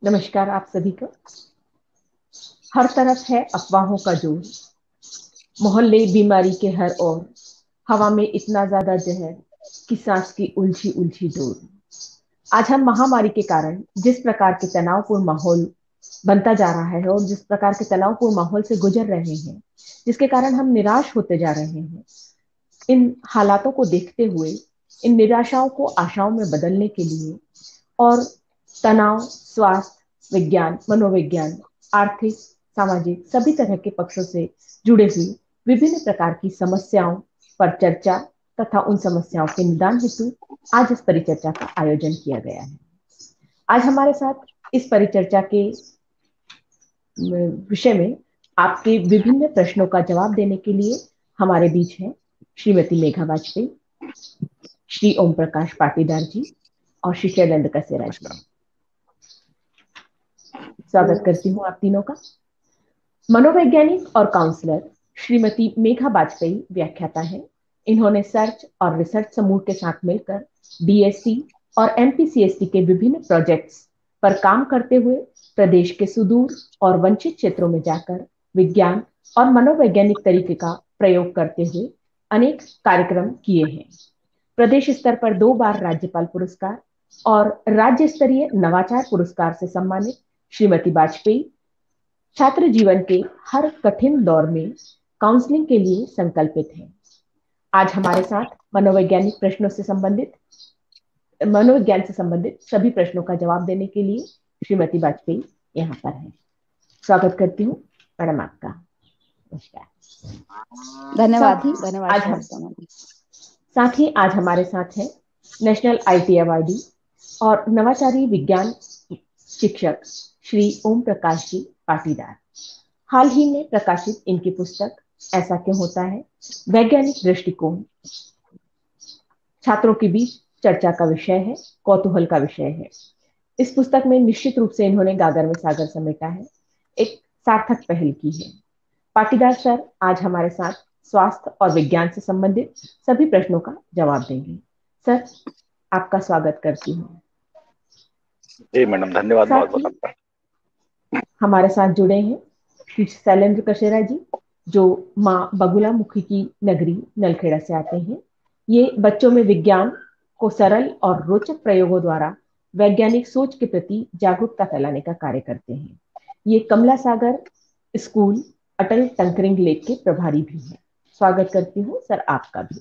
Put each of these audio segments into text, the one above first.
नमस्कार आप सभी को। हर तरफ है अफवाहों का जोर, मोहल्ले बीमारी के हर ओर, हवा में इतना ज्यादा जहर कि सांस की उलझी उलझी डोर। आज हम महामारी के कारण जिस प्रकार के तनावपूर्ण माहौल बनता जा रहा है और जिस प्रकार के तनावपूर्ण माहौल से गुजर रहे हैं, जिसके कारण हम निराश होते जा रहे हैं, इन हालातों को देखते हुए इन निराशाओं को आशाओं में बदलने के लिए और तनाव, स्वास्थ्य विज्ञान, मनोविज्ञान, आर्थिक, सामाजिक सभी तरह के पक्षों से जुड़े हुए विभिन्न प्रकार की समस्याओं पर चर्चा तथा उन समस्याओं के निदान हेतु आज इस परिचर्चा का आयोजन किया गया है। आज हमारे साथ इस परिचर्चा के विषय में आपके विभिन्न प्रश्नों का जवाब देने के लिए हमारे बीच हैं श्रीमती मेघा वाजपेयी, श्री ओम प्रकाश पाटीदार जी और श्री शैलेंद्र कसेरा जी। स्वागत करती हूँ आप तीनों का। मनोवैज्ञानिक और काउंसलर श्रीमती मेघा वाजपेयी व्याख्याता है। इन्होंने सर्च और रिसर्च समूह के साथ मिलकर बीएससी और एमपीसीएसटी के विभिन्न प्रोजेक्ट्स पर काम करते हुए प्रदेश के सुदूर और वंचित क्षेत्रों में जाकर विज्ञान और मनोवैज्ञानिक तरीके का प्रयोग करते हुए अनेक कार्यक्रम किए हैं। प्रदेश स्तर पर 2 बार राज्यपाल पुरस्कार और राज्य स्तरीय नवाचार पुरस्कार से सम्मानित श्रीमती वाजपेयी छात्र जीवन के हर कठिन दौर में काउंसलिंग के लिए संकल्पित हैं। आज हमारे साथ मनोविज्ञान से संबंधित सभी प्रश्नों का जवाब देने के लिए श्रीमती वाजपेयी यहाँ पर है। स्वागत करती हूँ मैडम आपका। नमस्कार। धन्यवाद। साथ ही आज हमारे साथ है नेशनल आईटी अवार्डी और नवाचारी विज्ञान शिक्षक श्री ओम प्रकाश जी पाटीदार। हाल ही में प्रकाशित इनकी पुस्तक ऐसा क्यों होता है, वैज्ञानिक दृष्टिकोण छात्रों के बीच चर्चा का विषय है, कौतूहल का विषय है। इस पुस्तक में निश्चित रूप से इन्होंने गागर में सागर समेटा है, एक सार्थक पहल की है। पाटीदार सर आज हमारे साथ स्वास्थ्य और विज्ञान से संबंधित सभी प्रश्नों का जवाब देंगे। सर आपका स्वागत करती हूँ। जी मैडम, धन्यवाद बहुत बहुत आपका। हमारे साथ जुड़े हैं श्री शैलेंद्र कसेरा जी, जो माँ बगुला मुखी की नगरी नलखेड़ा से आते हैं। ये बच्चों में विज्ञान को सरल और रोचक प्रयोगों द्वारा वैज्ञानिक सोच के प्रति जागरूकता फैलाने का कार्य करते हैं। ये कमला सागर स्कूल अटल टंकरिंग लेक के प्रभारी भी हैं। स्वागत करती हूँ सर आपका भी।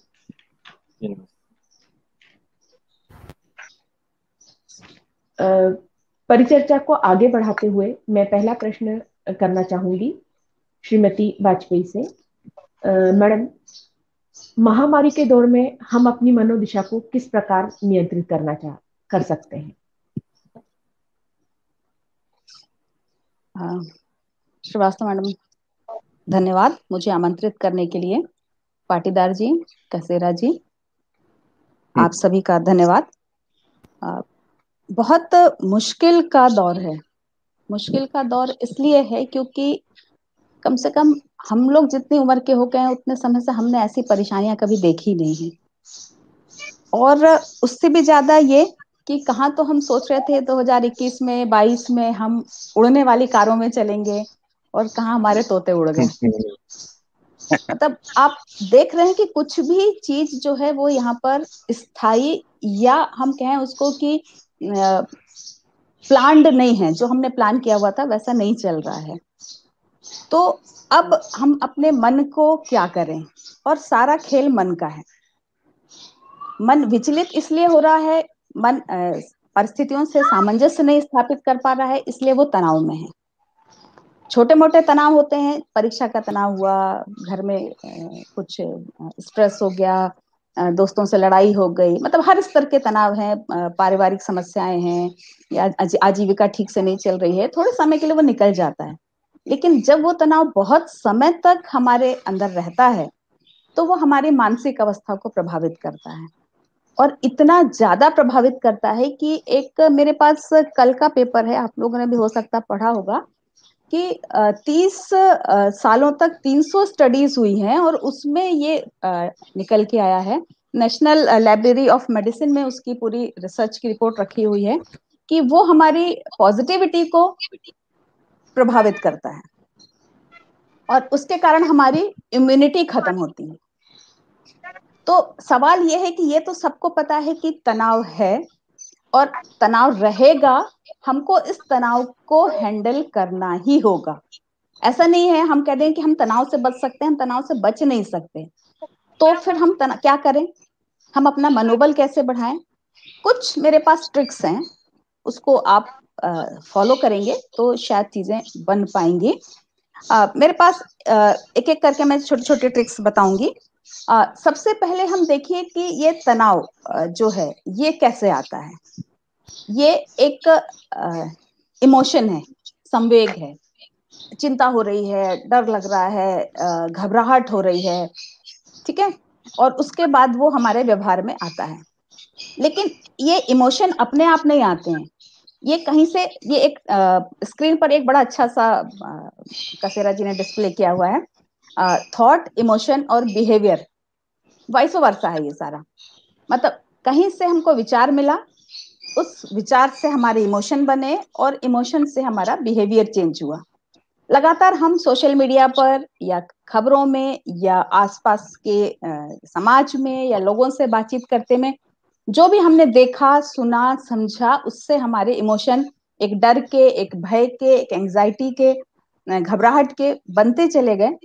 परिचर्चा को आगे बढ़ाते हुए मैं पहला प्रश्न करना चाहूंगी श्रीमती वाजपेयी से। मैडम, महामारी के दौर में हम अपनी मनोदिशा को किस प्रकार नियंत्रित कर सकते हैं? श्रीवास्तव मैडम, धन्यवाद मुझे आमंत्रित करने के लिए। पाटीदार जी, कसेरा जी, आप सभी का धन्यवाद। बहुत मुश्किल का दौर है। मुश्किल का दौर इसलिए है क्योंकि कम से कम हम लोग जितनी उम्र के हो गए हैं उतने समय से हमने ऐसी परेशानियां कभी देखी नहीं है। और उससे भी ज्यादा ये कि कहाँ तो हम सोच रहे थे 2021 में 22 में हम उड़ने वाली कारों में चलेंगे और कहाँ हमारे तोते उड़ गए। मतलब आप देख रहे हैं कि कुछ भी चीज जो है वो यहाँ पर स्थायी या हम कहें उसको कि प्लान्ड नहीं है। जो हमने प्लान किया हुआ था वैसा नहीं चल रहा है। तो अब हम अपने मन को क्या करें, और सारा खेल मन का है। मन विचलित इसलिए हो रहा है, मन परिस्थितियों से सामंजस्य नहीं स्थापित कर पा रहा है, इसलिए वो तनाव में है। छोटे मोटे तनाव होते हैं, परीक्षा का तनाव हुआ, घर में कुछ स्ट्रेस हो गया, दोस्तों से लड़ाई हो गई, मतलब हर स्तर के तनाव हैं, पारिवारिक समस्याएं हैं या आजीविका ठीक से नहीं चल रही है। थोड़े समय के लिए वो निकल जाता है, लेकिन जब वो तनाव बहुत समय तक हमारे अंदर रहता है तो वो हमारी मानसिक अवस्था को प्रभावित करता है। और इतना ज्यादा प्रभावित करता है कि एक मेरे पास कल का पेपर है, आप लोगों ने भी हो सकता पढ़ा होगा, कि 30 सालों तक 300 स्टडीज हुई हैं और उसमें ये निकल के आया है, नेशनल लाइब्रेरी ऑफ मेडिसिन में उसकी पूरी रिसर्च की रिपोर्ट रखी हुई है कि वो हमारी पॉजिटिविटी को प्रभावित करता है और उसके कारण हमारी इम्यूनिटी खत्म होती है। तो सवाल ये है कि ये तो सबको पता है कि तनाव है और तनाव रहेगा, हमको इस तनाव को हैंडल करना ही होगा। ऐसा नहीं है हम कह दें कि हम तनाव से बच सकते हैं, हम तनाव से बच नहीं सकते। तो फिर हम क्या करें, हम अपना मनोबल कैसे बढ़ाएं? कुछ मेरे पास ट्रिक्स हैं, उसको आप फॉलो करेंगे तो शायद चीजें बन पाएंगी। मेरे पास एक एक करके मैं छोटे छोटे ट्रिक्स बताऊंगी। सबसे पहले हम देखिए कि ये तनाव जो है ये कैसे आता है। ये एक इमोशन है, संवेग है, चिंता हो रही है, डर लग रहा है, घबराहट हो रही है, ठीक है, और उसके बाद वो हमारे व्यवहार में आता है। लेकिन ये इमोशन अपने आप नहीं आते हैं, ये कहीं से, ये एक स्क्रीन पर एक बड़ा अच्छा सा कसेरा जी ने डिस्प्ले किया हुआ है, थॉट, इमोशन और बिहेवियर, वाइस वर्सा है ये सारा। मतलब कहीं से हमको विचार मिला, उस विचार से हमारे इमोशन बने और इमोशन से हमारा बिहेवियर चेंज हुआ। लगातार हम सोशल मीडिया पर या खबरों में या आसपास के समाज में या लोगों से बातचीत करते में जो भी हमने देखा, सुना, समझा, उससे हमारे इमोशन एक डर के, एक भय के, एक एंजाइटी के, घबराहट के बनते चले गए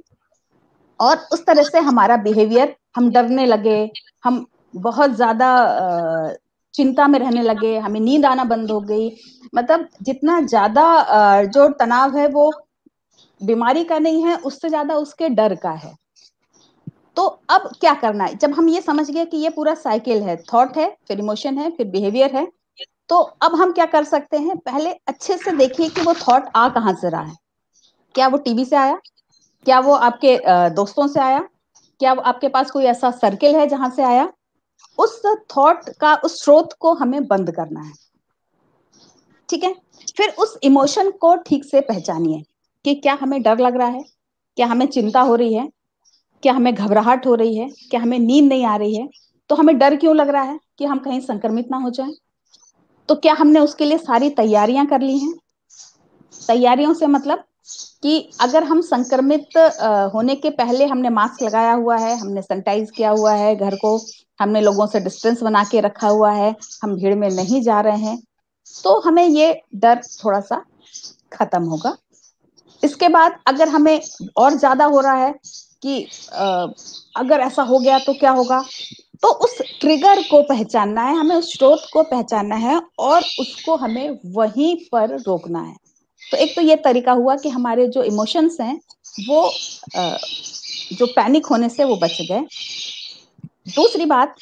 और उस तरह से हमारा बिहेवियर, हम डरने लगे, हम बहुत ज्यादा चिंता में रहने लगे, हमें नींद आना बंद हो गई। मतलब जितना ज्यादा जो तनाव है वो बीमारी का नहीं है, उससे ज्यादा उसके डर का है। तो अब क्या करना है, जब हम ये समझ गए कि ये पूरा साइकिल है, थॉट है, फिर इमोशन है, फिर बिहेवियर है, तो अब हम क्या कर सकते हैं, पहले अच्छे से देखिए कि वो थॉट आ कहां से रहा है। क्या वो टीवी से आया? क्या वो आपके दोस्तों से आया? क्या वो आपके पास कोई ऐसा सर्किल है जहां से आया? उस थॉट का, उस स्रोत को हमें बंद करना है, ठीक है। फिर उस इमोशन को ठीक से पहचानिए कि क्या हमें डर लग रहा है, क्या हमें चिंता हो रही है, क्या हमें घबराहट हो रही है, क्या हमें नींद नहीं आ रही है। तो हमें डर क्यों लग रहा है कि हम कहीं संक्रमित ना हो जाएं? तो क्या हमने उसके लिए सारी तैयारियां कर ली हैं? तैयारियों से मतलब कि अगर हम संक्रमित होने के पहले हमने मास्क लगाया हुआ है, हमने सैनिटाइज किया हुआ है घर को, हमने लोगों से डिस्टेंस बना के रखा हुआ है, हम भीड़ में नहीं जा रहे हैं, तो हमें ये डर थोड़ा सा खत्म होगा। इसके बाद अगर हमें और ज्यादा हो रहा है कि अगर ऐसा हो गया तो क्या होगा, तो उस ट्रिगर को पहचानना है, हमें उस स्रोत को पहचानना है और उसको हमें वहीं पर रोकना है। तो एक तो ये तरीका हुआ कि हमारे जो इमोशंस हैं वो जो पैनिक होने से वो बच गए। दूसरी बात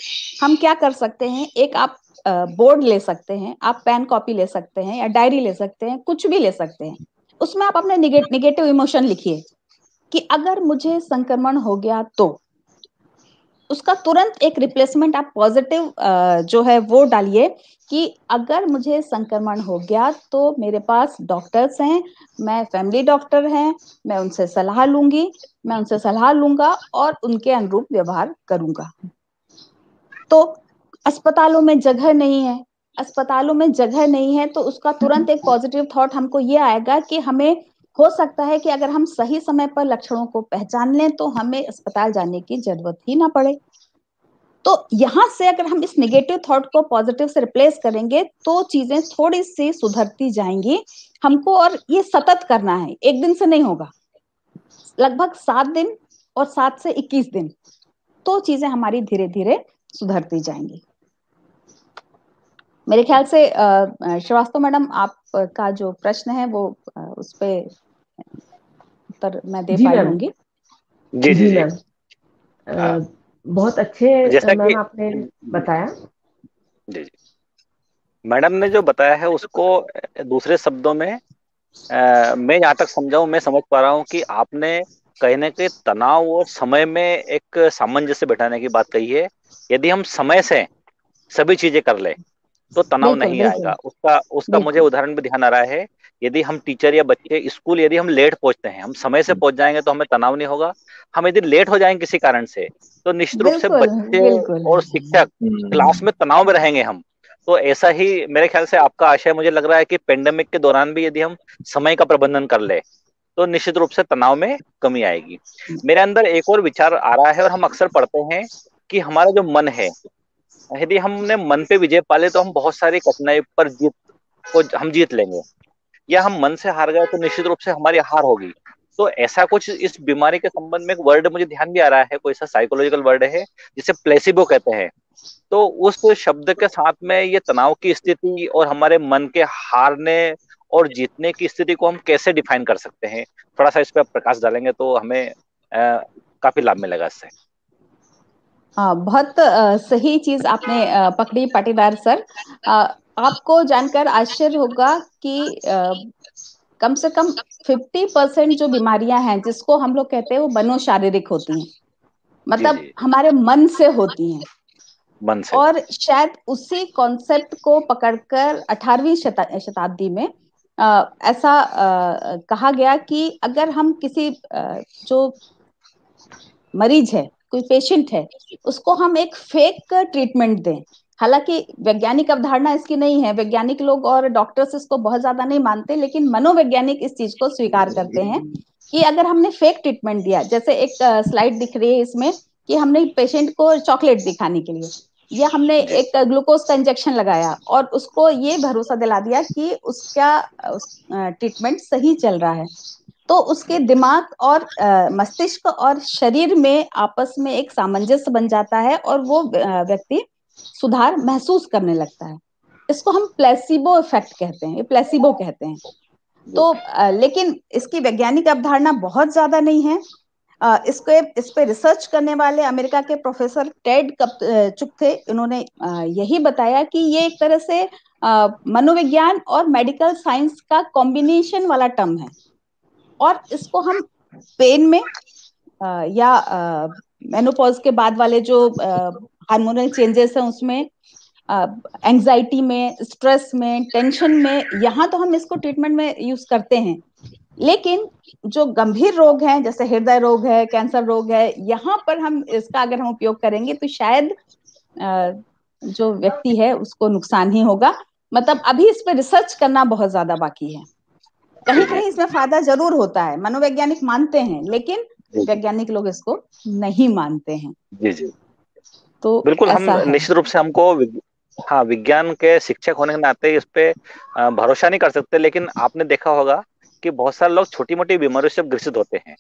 हम क्या कर सकते हैं, एक आप बोर्ड ले सकते हैं, आप पेन कॉपी ले सकते हैं या डायरी ले सकते हैं, कुछ भी ले सकते हैं। उसमें आप अपने निगेटिव इमोशन लिखिए कि अगर मुझे संक्रमण हो गया तो उसका तुरंत एक रिप्लेसमेंट आप पॉजिटिव जो है वो डालिए कि अगर मुझे संक्रमण हो गया तो मेरे पास डॉक्टर्स हैं, मैं फैमिली डॉक्टर हैं, मैं उनसे सलाह लूंगी, मैं उनसे सलाह लूंगा और उनके अनुरूप व्यवहार करूंगा। तो अस्पतालों में जगह नहीं है, अस्पतालों में जगह नहीं है तो उसका तुरंत एक पॉजिटिव थॉट हमको ये आएगा कि हमें हो सकता है कि अगर हम सही समय पर लक्षणों को पहचान लें तो हमें अस्पताल जाने की जरूरत ही ना पड़े। तो यहां से अगर हम इस नेगेटिव थॉट को पॉजिटिव से रिप्लेस करेंगे तो चीजें थोड़ी सी सुधरती जाएंगी हमको। और ये सतत करना है, एक दिन से नहीं होगा, लगभग 7 दिन और 7 से 21 दिन, तो चीजें हमारी धीरे धीरे सुधरती जाएंगी। मेरे ख्याल से श्रीवास्तव मैडम आपका जो प्रश्न है वो उस पे उत्तर मैं दे जी पाई मैम। होंगी। जी जी जी जी। मैम, बहुत अच्छे जैसा मैम कि आपने बताया। जी जी, मैडम ने जो बताया है उसको दूसरे शब्दों में मैं यहाँ तक समझाऊं, मैं समझ पा रहा हूँ कि आपने कहीं ना कहीं तनाव और समय में एक सामंजस्य बैठाने की बात कही है। यदि हम समय से सभी चीजें कर ले तो तनाव बिल्कुल नहीं बिल्कुल आएगा। उसका उसका मुझे बिल्कुल उदाहरण भी ध्यान आ रहा है। यदि हम टीचर या बच्चे स्कूल, यदि हम लेट पहुंचते हैं, हम समय से पहुंच जाएंगे तो हमें तनाव नहीं होगा। हम यदि लेट हो जाएंगे किसी कारण से तो निश्चित रूप से बिल्कुल बच्चे बिल्कुल और शिक्षक क्लास में तनाव में रहेंगे हम। तो ऐसा ही मेरे ख्याल से आपका आशय मुझे लग रहा है कि पेंडेमिक के दौरान भी यदि हम समय का प्रबंधन कर ले तो निश्चित रूप से तनाव में कमी आएगी। मेरे अंदर एक और विचार आ रहा है, और हम अक्सर पढ़ते हैं कि हमारा जो मन है, यदि हमने मन पे विजय पा ले तो हम बहुत सारी कठिनाई पर जीत को हम जीत लेंगे, या हम मन से हार गए तो निश्चित रूप से हमारी हार होगी। तो ऐसा कुछ इस बीमारी के संबंध में एक वर्ड मुझे ध्यान भी आ रहा है, कोई सा साइकोलॉजिकल वर्ड है जिसे प्लेसिबो कहते हैं। तो उस शब्द के साथ में ये तनाव की स्थिति और हमारे मन के हारने और जीतने की स्थिति को हम कैसे डिफाइन कर सकते हैं, थोड़ा सा इस पर प्रकाश डालेंगे तो हमें काफी लाभ मिलेगा इससे। बहुत सही चीज आपने पकड़ी पाटीदार सर। आपको जानकर आश्चर्य होगा कि कम से कम 50% जो बीमारियां हैं जिसको हम लोग कहते हैं वो मनोशारीरिक होती हैं, मतलब जी। हमारे मन से होती हैं। मन से। और शायद उसी कॉन्सेप्ट को पकड़कर 18वीं शताब्दी में ऐसा कहा गया कि अगर हम किसी जो मरीज है, कोई पेशेंट है, उसको हम एक फेक ट्रीटमेंट दें। हालांकि वैज्ञानिक अवधारणा इसकी नहीं है, वैज्ञानिक लोग और डॉक्टर्स इसको बहुत ज्यादा नहीं मानते, लेकिन मनोवैज्ञानिक इस चीज को स्वीकार करते हैं कि अगर हमने फेक ट्रीटमेंट दिया, जैसे एक स्लाइड दिख रही है इसमें कि हमने पेशेंट को चॉकलेट दिखाने के लिए, या हमने एक ग्लूकोज का इंजेक्शन लगाया और उसको ये भरोसा दिला दिया कि उसका ट्रीटमेंट सही चल रहा है, तो उसके दिमाग और मस्तिष्क और शरीर में आपस में एक सामंजस्य बन जाता है और वो व्यक्ति सुधार महसूस करने लगता है। इसको हम प्लेसिबो इफेक्ट कहते हैं, प्लेसिबो कहते हैं। तो लेकिन इसकी वैज्ञानिक अवधारणा बहुत ज्यादा नहीं है। इस पे रिसर्च करने वाले अमेरिका के प्रोफेसर टेड चुक थे, इन्होंने यही बताया कि ये एक तरह से मनोविज्ञान और मेडिकल साइंस का कॉम्बिनेशन वाला टर्म है, और इसको हम पेन में या मेनोपॉज के बाद वाले जो हार्मोनल चेंजेस हैं उसमें, एंजाइटी में, स्ट्रेस में, टेंशन में, यहाँ तो हम इसको ट्रीटमेंट में यूज करते हैं। लेकिन जो गंभीर रोग हैं, जैसे हृदय रोग है, कैंसर रोग है, यहाँ पर हम इसका अगर हम उपयोग करेंगे तो शायद जो व्यक्ति है उसको नुकसान ही होगा। मतलब अभी इस पर रिसर्च करना बहुत ज्यादा बाकी है। कहीं कहीं इसमें फायदा जरूर होता है, मनोवैज्ञानिक मानते हैं, लेकिन वैज्ञानिक लोग इसको नहीं मानते हैं। जी। तो बिल्कुल, हम ऐसा है। निश्चित रूप से हमको हाँ, विज्ञान के शिक्षक होने के नाते इस पे भरोसा नहीं कर सकते, लेकिन आपने देखा होगा कि बहुत सारे लोग छोटी मोटी बीमारियों से ग्रसित होते हैं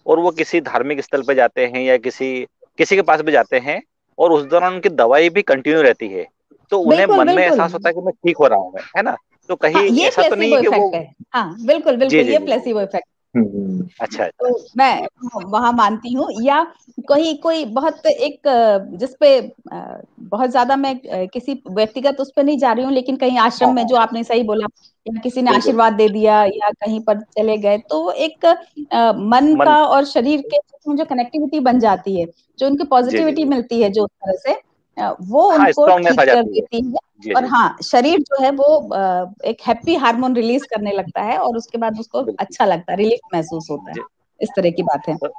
और वो किसी धार्मिक स्थल पे जाते हैं या किसी किसी के पास भी जाते हैं, और उस दौरान उनकी दवाई भी कंटिन्यू रहती है, तो उन्हें बिल्कुल मन में बिल्कुल। एहसास होता है कि मैं ठीक हो रहा हूँ, है ना। तो हाँ, कहीं ये ऐसा तो नहीं प्लेसिबो है कि वो। इफेक्ट है। हाँ बिल्कुल जी बिल्कुल, जी ये जी। Placebo effect. अच्छा अच्छा। तो मैं वहां मानती हूँ। या कोई कोई बहुत एक जिसपे बहुत ज्यादा मैं किसी व्यक्तिगत उस पर नहीं जा रही हूँ, लेकिन कहीं आश्रम हाँ में हाँ। जो आपने सही बोला, या किसी ने बिल्कुल। आशीर्वाद दे दिया या कहीं पर चले गए, तो वो एक मन मन। का और शरीर के जो कनेक्टिविटी बन जाती है, जो उनकी जी जी पॉजिटिविटी जी। मिलती है जो उस तरह से, वो हाँ, उनको स्ट्रांगनेस आ ठीक कर जाती है। देती है। जी और जी जी। हाँ, शरीर जो है वो एक हैप्पी हार्मोन रिलीज करने लगता है, और उसके बाद उसको बिल्कुल। अच्छा लगता है, रिलीफ महसूस होता है। जी। इस तरह की बात है। तो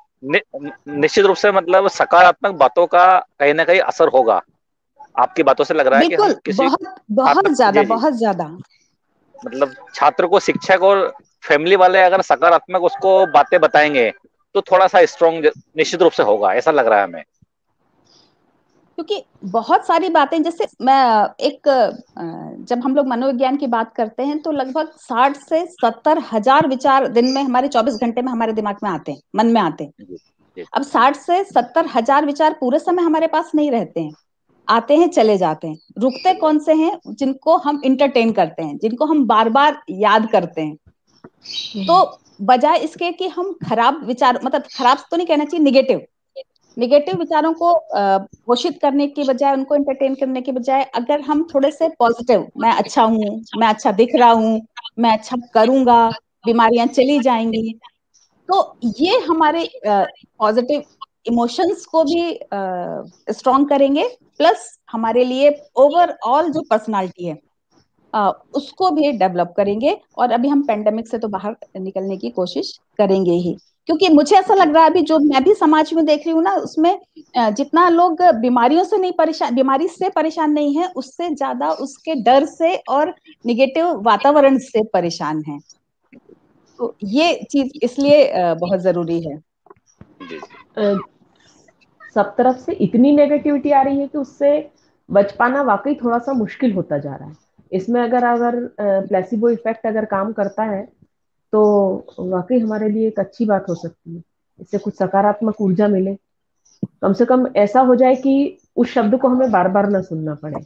निश्चित रूप से मतलब सकारात्मक बातों का कहीं ना कहीं असर होगा। आपकी बातों से लग रहा है कि हम बिल्कुल, किसी बहुत छात्र, बहुत ज्यादा, जी जी, बहुत ज्यादा। मतलब छात्र को शिक्षक और फैमिली वाले अगर सकारात्मक उसको बातें बताएंगे तो थोड़ा सा स्ट्रॉन्ग निश्चित रूप से होगा, ऐसा लग रहा है हमें। क्योंकि बहुत सारी बातें, जैसे मैं एक जब हम लोग मनोविज्ञान की बात करते हैं तो लगभग 60 से 70 हजार विचार दिन में, हमारे 24 घंटे में हमारे दिमाग में आते हैं, मन में आते हैं। जी जी अब 60 से 70 हजार विचार पूरे समय हमारे पास नहीं रहते हैं, आते हैं चले जाते हैं। रुकते चलिए। कौन से हैं? जिनको हम इंटरटेन करते हैं, जिनको हम बार बार याद करते हैं। तो बजाय इसके कि हम खराब विचार, मतलब खराब तो नहीं कहना चाहिए, निगेटिव निगेटिव विचारों को घोषित करने के बजाय, उनको एंटरटेन करने के बजाय, अगर हम थोड़े से पॉजिटिव, मैं अच्छा हूँ, मैं अच्छा दिख रहा हूँ, मैं अच्छा करूंगा, बीमारियां चली जाएंगी, तो ये हमारे पॉजिटिव इमोशंस को भी स्ट्रॉन्ग करेंगे, प्लस हमारे लिए ओवरऑल जो पर्सनालिटी है उसको भी डेवलप करेंगे। और अभी हम पेंडेमिक से तो बाहर निकलने की कोशिश करेंगे ही। क्योंकि मुझे ऐसा लग रहा है अभी जो मैं भी समाज में देख रही हूँ ना, उसमें जितना लोग बीमारियों से नहीं परेशान, बीमारी से परेशान नहीं है, उससे ज्यादा उसके डर से और निगेटिव वातावरण से परेशान है। तो ये चीज इसलिए बहुत जरूरी है। जी अ, सब तरफ से इतनी नेगेटिविटी आ रही है कि उससे बच पाना वाकई थोड़ा सा मुश्किल होता जा रहा है। इसमें अगर अगर प्लेसिबो इफेक्ट अगर काम करता है तो वाकई हमारे लिए एक अच्छी बात हो सकती है। इससे कुछ सकारात्मक ऊर्जा मिले, कम से कम ऐसा हो जाए कि उस शब्द को हमें बार बार ना सुनना पड़े।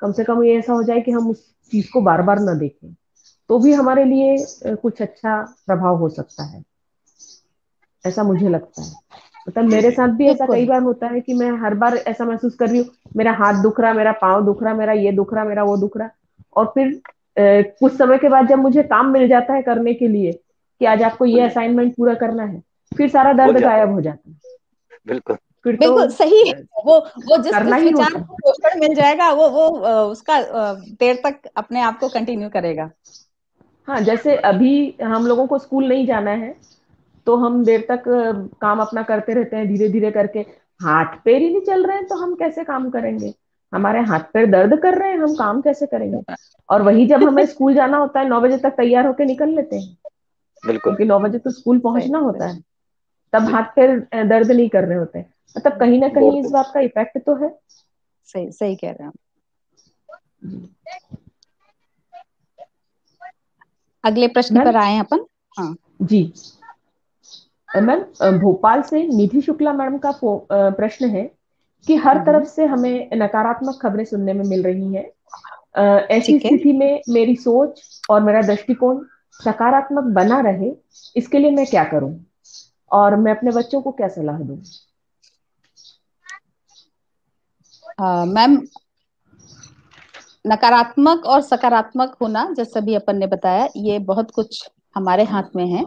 कम से कम ये ऐसा हो जाए कि हम उस चीज को बार बार ना देखें, तो भी हमारे लिए कुछ अच्छा प्रभाव हो सकता है, ऐसा मुझे लगता है। मतलब मेरे साथ भी ऐसा कई बिल्कुल बार होता है कि मैं हर बार ऐसा महसूस कर रही हूँ, मेरा हाथ दुख रहा, मेरा पाँव दुख रहा, मेरा ये दुख रहा, मेरा वो दुख रहा। और फिर कुछ समय के बाद जब मुझे काम मिल जाता है करने के लिए कि आज आपको ये भूल असाइनमेंट पूरा करना है, फिर सारा भूल दर्द जाते गायब हैं। हो जाता है। बिल्कुल। फिर तो बिल्कुल सही है। वो जिस करना जिस ही विचार होता को है। पोषण मिल जाएगा वो उसका देर तक अपने आप को कंटिन्यू करेगा। हाँ, जैसे अभी हम लोगों को स्कूल नहीं जाना है तो हम देर तक काम अपना करते रहते हैं, धीरे धीरे करके हाथ पैर ही नहीं चल रहे हैं तो हम कैसे काम करेंगे। हमारे हाथ पैर दर्द कर रहे हैं, हम काम कैसे करेंगे। और वही जब हमें स्कूल जाना होता है 9 बजे तक तैयार होके निकल लेते हैं, बिल्कुल। क्योंकि 9 बजे तो स्कूल सही पहुंचना होता सही है। तब जी। हाथ पैर दर्द नहीं कर रहे होते हैं। मतलब कहीं ना दौड़ कहीं इस दौड़। बात का इफेक्ट तो है। सही सही कह रहे हैं आप। अगले प्रश्न मैम, पर आए हैं अपन। हाँ जी मैम, भोपाल से निधि शुक्ला मैडम का प्रश्न है कि हर तरफ हम्म, से हमें नकारात्मक खबरें सुनने में मिल रही हैं। ऐसी ठीक है। स्थिति में मेरी सोच और मेरा दृष्टिकोण सकारात्मक बना रहे, इसके लिए मैं क्या करूं और मैं अपने बच्चों को क्या सलाह दूं। मैम, नकारात्मक और सकारात्मक होना जैसा भी अपन ने बताया ये बहुत कुछ हमारे हाथ में है।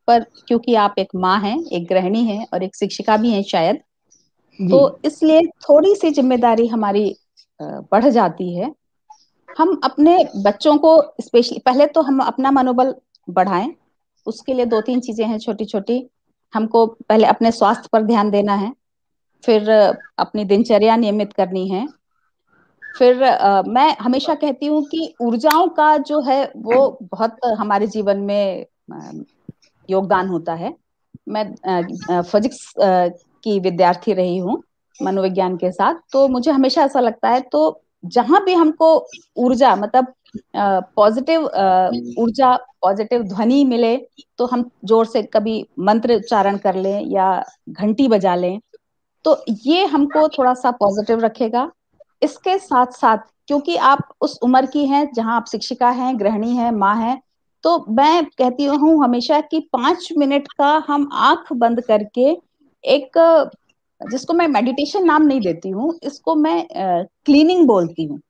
पर क्योंकि आप एक माँ हैं, एक गृहिणी हैं और एक शिक्षिका भी हैं शायद, जी। तो इसलिए थोड़ी सी जिम्मेदारी हमारी बढ़ जाती है। हम अपने बच्चों को स्पेशली पहले तो हम अपना मनोबल बढ़ाएं। उसके लिए दो तीन चीजें हैं छोटी छोटी। हमको पहले अपने स्वास्थ्य पर ध्यान देना है, फिर अपनी दिनचर्या नियमित करनी है, फिर मैं हमेशा कहती हूँ कि ऊर्जाओं का जो है वो बहुत हमारे जीवन में योगदान होता है। मैं फिजिक्स की विद्यार्थी रही हूँ मनोविज्ञान के साथ, तो मुझे हमेशा ऐसा लगता है, तो जहां भी हमको ऊर्जा मतलब पॉजिटिव ऊर्जा, पॉजिटिव ध्वनि मिले, तो हम जोर से कभी मंत्र उच्चारण कर लें या घंटी बजा लें, तो ये हमको थोड़ा सा पॉजिटिव रखेगा। इसके साथ साथ क्योंकि आप उस उम्र की हैं जहां आप शिक्षिका हैं, गृहिणी हैं, माँ हैं, तो मैं कहती हूँ हमेशा कि 5 मिनट का हम आंख बंद करके एक, जिसको मैं मेडिटेशन नाम नहीं देती हूँ, इसको मैं क्लीनिंग बोलती हूँ,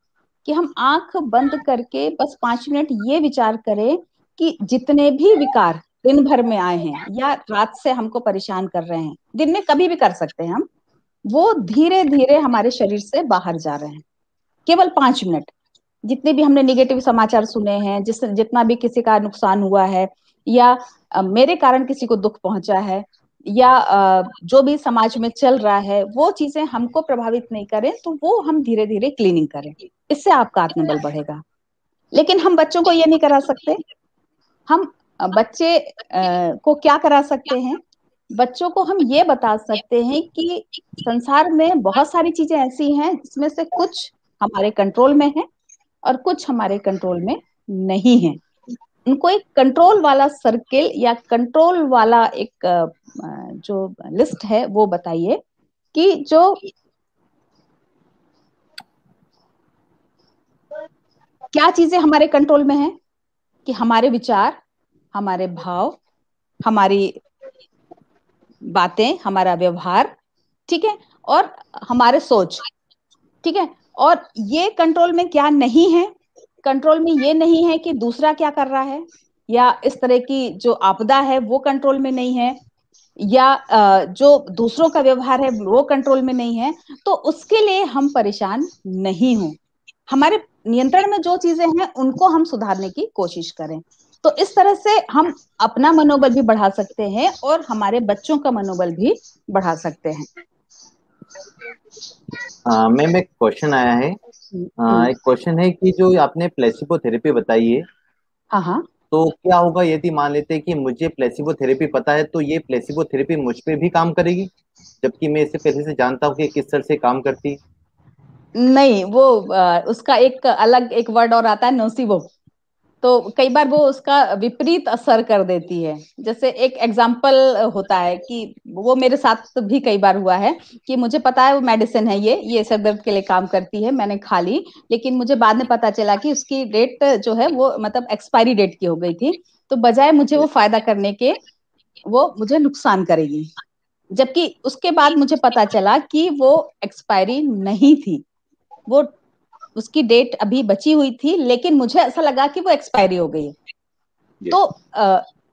कि हम आंख बंद करके बस 5 मिनट ये विचार करें कि जितने भी विकार दिन भर में आए हैं या रात से हमको परेशान कर रहे हैं, दिन में कभी भी कर सकते हैं हम, वो धीरे धीरे हमारे शरीर से बाहर जा रहे हैं। केवल 5 मिनट। जितने भी हमने निगेटिव समाचार सुने हैं, जितना भी किसी का नुकसान हुआ है, या मेरे कारण किसी को दुख पहुंचा है, या जो भी समाज में चल रहा है, वो चीजें हमको प्रभावित नहीं करें, तो वो हम धीरे धीरे क्लीनिंग करें। इससे आपका आत्मबल बढ़ेगा। लेकिन हम बच्चों को ये नहीं करा सकते। हम बच्चे को क्या करा सकते हैं? बच्चों को हम ये बता सकते हैं कि संसार में बहुत सारी चीजें ऐसी हैं जिसमें से कुछ हमारे कंट्रोल में है और कुछ हमारे कंट्रोल में नहीं है। उनको एक कंट्रोल वाला सर्किल या कंट्रोल वाला एक जो लिस्ट है वो बताइए, कि जो क्या चीजें हमारे कंट्रोल में है, कि हमारे विचार, हमारे भाव, हमारी बातें, हमारा व्यवहार, ठीक है, और हमारे सोच, ठीक है। और ये कंट्रोल में क्या नहीं है? कंट्रोल में ये नहीं है कि दूसरा क्या कर रहा है, या इस तरह की जो आपदा है वो कंट्रोल में नहीं है, या जो दूसरों का व्यवहार है वो कंट्रोल में नहीं है। तो उसके लिए हम परेशान नहीं हो। हमारे नियंत्रण में जो चीजें हैं उनको हम सुधारने की कोशिश करें। तो इस तरह से हम अपना मनोबल भी बढ़ा सकते हैं और हमारे बच्चों का मनोबल भी बढ़ा सकते हैं। मैम एक क्वेश्चन आया है। एक क्वेश्चन है कि जो आपने प्लेसिबो थेरेपी बताई है, हाँ हाँ, तो क्या होगा यदि मान लेते हैं कि मुझे प्लेसिबो थेरेपी पता है, तो ये प्लेसिबो थेरेपी मुझ पे भी काम करेगी, जबकि मैं इसे पहले से जानता हूँ कि किस तरह से काम करती? नहीं, वो उसका एक अलग एक वर्ड और आता है, नोसिवो। तो कई बार वो उसका विपरीत असर कर देती है। जैसे एक एग्जाम्पल होता है कि वो मेरे साथ भी कई बार हुआ है कि मुझे पता है वो मेडिसिन है, ये सर दर्द के लिए काम करती है, मैंने खा ली, लेकिन मुझे बाद में पता चला कि उसकी डेट जो है वो मतलब एक्सपायरी डेट की हो गई थी। तो बजाय मुझे वो फायदा करने के, वो मुझे नुकसान करेगी। जबकि उसके बाद मुझे पता चला कि वो एक्सपायरी नहीं थी, वो उसकी डेट अभी बची हुई थी, लेकिन मुझे ऐसा लगा कि वो एक्सपायरी हो गई है। तो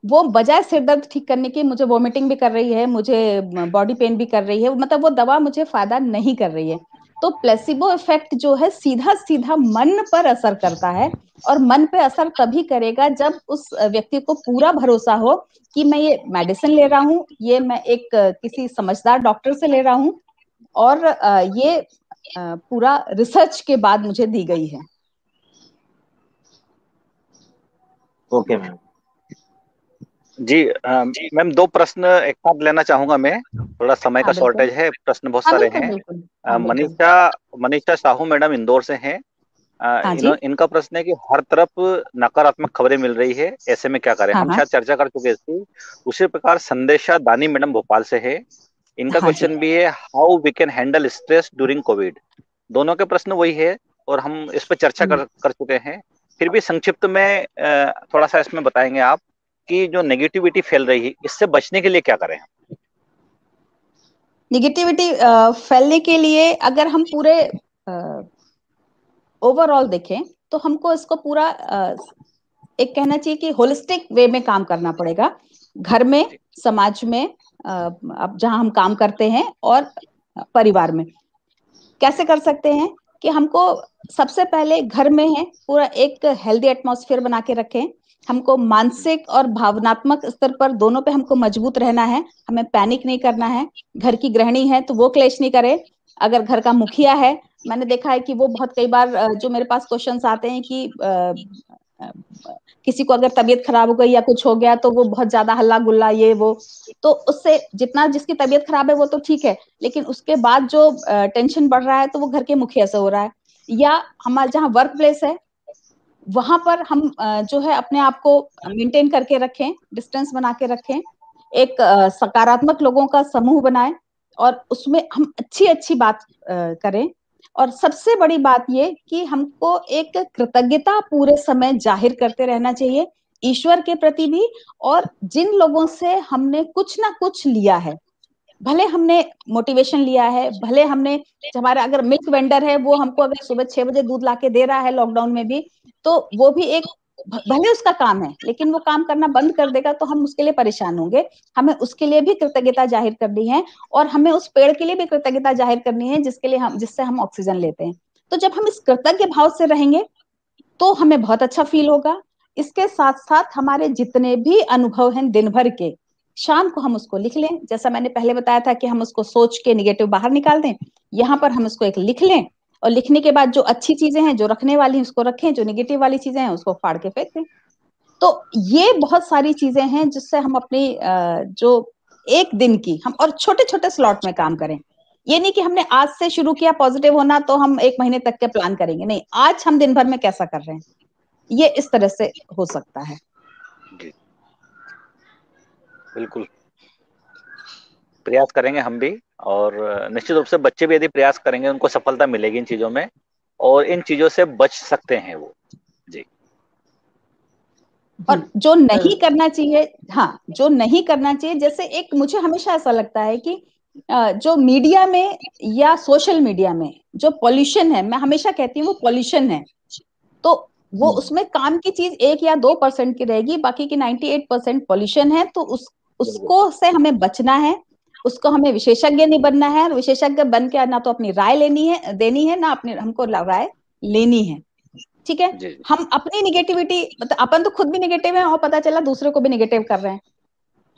वो बजाय सिर दर्द ठीक करने की मुझे वॉमिटिंग भी कर रही है, मुझे बॉडी पेन भी कर रही है, मतलब वो दवा मुझे फायदा नहीं कर रही है। तो प्लेसिबो इफेक्ट जो है सीधा सीधा मन पर असर करता है, और मन पे असर तभी करेगा जब उस व्यक्ति को पूरा भरोसा हो कि मैं ये मेडिसिन ले रहा हूँ, ये मैं एक किसी समझदार डॉक्टर से ले रहा हूँ, और ये पूरा रिसर्च के बाद मुझे दी गई है। Okay ma'am. जी मैम, दो प्रश्न एक साथ लेना चाहूंगा मैं, थोड़ा समय का हाँ बिल्कुल, शॉर्टेज है, प्रश्न बहुत हाँ सारे बिल्कुल हैं। बिल्कुल, हाँ बिल्कुल, मनीषा मनीषा साहू मैडम इंदौर से हैं। हाँ जी, इनका प्रश्न है कि हर तरफ नकारात्मक खबरें मिल रही है, ऐसे में क्या करें? हाँ हम हाँ, शायद चर्चा कर चुके थे। उसी प्रकार संदेशा दानी मैडम भोपाल से है, इनका हाँ जी, क्वेश्चन भी है, how we can handle stress during COVID. दोनों के प्रश्न वही है और हम इस पर चर्चा कर चुके हैं। फिर भी संक्षिप्त में थोड़ा सा इसमें बताएंगे आप कि जो नेगेटिविटी फैल रही है, इससे बचने के लिए क्या करें? निगेटिविटी फैलने के लिए अगर हम पूरे ओवरऑल देखें तो हमको इसको पूरा एक कहना चाहिए कि होलिस्टिक वे में काम करना पड़ेगा, घर में, समाज में, अब जहां हम काम करते हैं, और परिवार में। कैसे कर सकते हैं कि हमको सबसे पहले घर में है पूरा एक हेल्दी एटमॉस्फेयर बना के रखें। हमको मानसिक और भावनात्मक स्तर पर दोनों पे हमको मजबूत रहना है, हमें पैनिक नहीं करना है। घर की गृहिणी है तो वो क्लेश नहीं करे। अगर घर का मुखिया है, मैंने देखा है कि वो बहुत कई बार जो मेरे पास क्वेश्चंस आते हैं कि किसी को अगर तबीयत खराब हो गई या कुछ हो गया तो वो बहुत ज्यादा हल्ला गुल्ला ये वो, तो उससे जितना जिसकी तबीयत खराब है वो तो ठीक है, लेकिन उसके बाद जो टेंशन बढ़ रहा है तो वो घर के मुखिया से हो रहा है। या हमारे जहाँ वर्क प्लेस है वहां पर हम जो है अपने आप को मेंटेन करके रखें, डिस्टेंस बना के रखें, एक सकारात्मक लोगों का समूह बनाएं, और उसमें हम अच्छी अच्छी बात करें। और सबसे बड़ी बात ये कि हमको एक कृतज्ञता पूरे समय जाहिर करते रहना चाहिए, ईश्वर के प्रति भी, और जिन लोगों से हमने कुछ ना कुछ लिया है, भले हमने मोटिवेशन लिया है, भले हमने, हमारा अगर मिल्क वेंडर है वो हमको अगर सुबह 6 बजे दूध लाके दे रहा है लॉकडाउन में भी, तो वो भी एक, भले उसका काम है लेकिन वो काम करना बंद कर देगा तो हम उसके लिए परेशान होंगे। हमें उसके लिए भी कृतज्ञता जाहिर करनी है, और हमें उस पेड़ के लिए भी कृतज्ञता जाहिर करनी है जिसके लिए हम, जिससे हम ऑक्सीजन लेते हैं। तो जब हम इस कृतज्ञ भाव से रहेंगे तो हमें बहुत अच्छा फील होगा। इसके साथ साथ हमारे जितने भी अनुभव हैं दिन भर के, शाम को हम उसको लिख लें। जैसा मैंने पहले बताया था कि हम उसको सोच के निगेटिव बाहर निकाल दें, यहाँ पर हम उसको एक लिख लें, और लिखने के बाद जो अच्छी चीजें हैं जो रखने वाली हैं उसको रखें, जो निगेटिव वाली चीजें हैं उसको फाड़ के फेंक दें। तो ये बहुत सारी चीजें हैं जिससे हम अपनी जो एक दिन की, हम और छोटे छोटे स्लॉट में काम करें। ये नहीं कि हमने आज से शुरू किया पॉजिटिव होना तो हम 1 महीने तक के प्लान करेंगे, नहीं, आज हम दिन भर में कैसा कर रहे हैं, ये इस तरह से हो सकता है। जी बिल्कुल, प्रयास करेंगे हम भी, और निश्चित रूप से बच्चे भी यदि प्रयास करेंगे उनको सफलता मिलेगी इन चीजों में, और इन चीजों से बच सकते हैं वो। जी। और जो नहीं करना चाहिए, हाँ, जो नहीं करना चाहिए, जैसे एक मुझे हमेशा ऐसा लगता है कि जो मीडिया में या सोशल मीडिया में जो पॉल्यूशन है, मैं हमेशा कहती हूँ वो पॉल्यूशन है। तो वो उसमें काम की चीज 1 या 2% की रहेगी, बाकी की 98% पॉल्यूशन है। तो उसको से हमें बचना है, उसको हमें विशेषज्ञ नहीं बनना है, और विशेषज्ञ बन के ना तो अपनी राय लेनी है, देनी है, ना अपनी हमको राय लेनी है। ठीक है, जी हम अपनी निगेटिविटी, मतलब अपन तो खुद भी निगेटिव है और पता चला दूसरे को भी निगेटिव कर रहे हैं,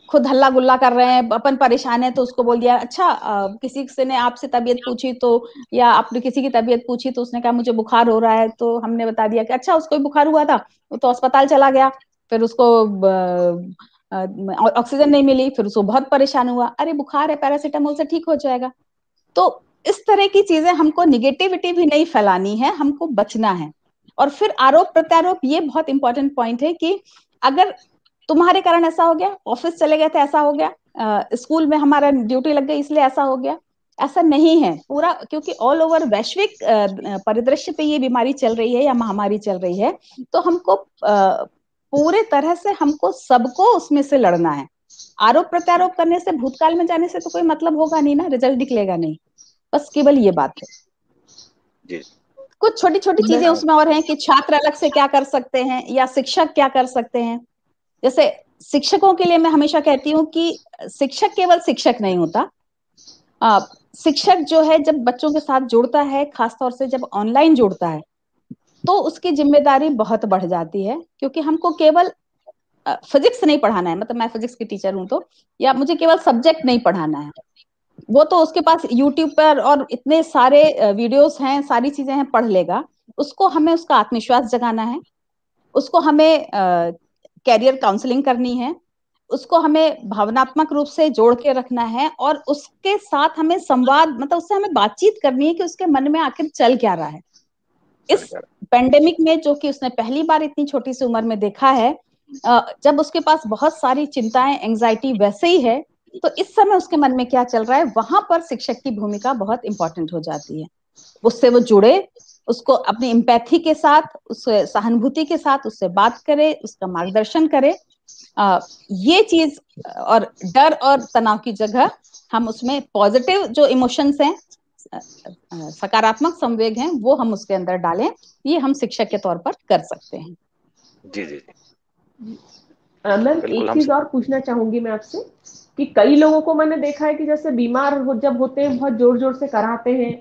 खुद हल्ला गुल्ला कर रहे हैं, अपन परेशान है तो उसको बोल दिया, अच्छा किसी से ने आपसे तबीयत पूछी तो, या आपने किसी की तबीयत पूछी तो उसने कहा मुझे बुखार हो रहा है, तो हमने बता दिया कि अच्छा उसको भी बुखार हुआ था, वो तो अस्पताल चला गया, फिर उसको ऑक्सीजन नहीं मिली, फिर उसको बहुत परेशान हुआ, अरे बुखार है पैरासीटामोल से ठीक हो जाएगा। तो इस तरह की चीजें, हमको निगेटिविटी भी नहीं फैलानी है, हमको बचना है। और फिर आरोप प्रत्यारोप, ये बहुत इंपॉर्टेंट पॉइंट है कि अगर तुम्हारे कारण ऐसा हो गया, ऑफिस चले गए थे ऐसा हो गया, स्कूल में हमारा ड्यूटी लग गई इसलिए ऐसा हो गया, ऐसा नहीं है पूरा, क्योंकि ऑल ओवर वैश्विक परिदृश्य पे ये बीमारी चल रही है या महामारी चल रही है, तो हमको पूरे तरह से हमको सबको उसमें से लड़ना है। आरोप प्रत्यारोप करने से, भूतकाल में जाने से तो कोई मतलब होगा नहीं ना, रिजल्ट निकलेगा नहीं, बस केवल ये बात है। जी कुछ छोटी छोटी चीजें उसमें और हैं कि छात्र अलग से क्या कर सकते हैं या शिक्षक क्या कर सकते हैं। जैसे शिक्षकों के लिए मैं हमेशा कहती हूँ कि शिक्षक केवल शिक्षक नहीं होता, शिक्षक जो है जब बच्चों के साथ जुड़ता है, खासतौर से जब ऑनलाइन जुड़ता है, तो उसकी जिम्मेदारी बहुत बढ़ जाती है, क्योंकि हमको केवल फिजिक्स नहीं पढ़ाना है, मतलब मैं फिजिक्स की टीचर हूं तो, या मुझे केवल सब्जेक्ट नहीं पढ़ाना है, वो तो उसके पास यूट्यूब पर और इतने सारे वीडियोस हैं, सारी चीजें हैं, पढ़ लेगा। उसको हमें उसका आत्मविश्वास जगाना है, उसको हमें कैरियर काउंसलिंग करनी है, उसको हमें भावनात्मक रूप से जोड़ के रखना है, और उसके साथ हमें संवाद, मतलब उससे हमें बातचीत करनी है कि उसके मन में आखिर चल क्या रहा है। इस पेंडेमिक में, जो कि उसने पहली बार इतनी छोटी सी उम्र में देखा है, जब उसके पास बहुत सारी चिंताएं, एंजाइटी वैसे ही है, तो इस समय उसके मन में क्या चल रहा है, वहां पर शिक्षक की भूमिका बहुत इंपॉर्टेंट हो जाती है। उससे वो जुड़े, उसको अपनी एम्पैथी के साथ, उससे सहानुभूति के साथ उससे बात करे, उसका मार्गदर्शन करे। ये चीज, और डर और तनाव की जगह हम उसमें पॉजिटिव जो इमोशंस हैं, सकारात्मक संवेग हैं, वो हम उसके अंदर डालें। ये हम शिक्षक के तौर पर कर सकते हैं। जी जी मैम बिल्कुल। एक हम चीज और पूछना चाहूंगी मैं आपसे कि कई लोगों को मैंने देखा है कि जैसे बीमार जब होते हैं बहुत जोर जोर से कराहते हैं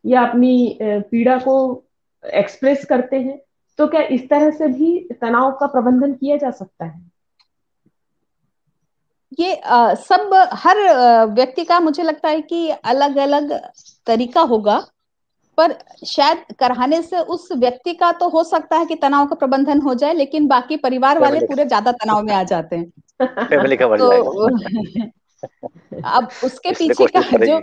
या अपनी पीड़ा को एक्सप्रेस करते हैं, तो क्या इस तरह से भी तनाव का प्रबंधन किया जा सकता है? ये सब हर व्यक्ति का मुझे लगता है कि अलग अलग तरीका होगा, पर शायद कराने से उस व्यक्ति का तो हो सकता है कि तनाव का प्रबंधन हो जाए, लेकिन बाकी परिवार वाले फैमिली पूरे ज्यादा तनाव में आ जाते हैं। फैमिली का बढ़ तो जाएगा। अब उसके इसलिए पीछे कोशिश का जो करेंगे।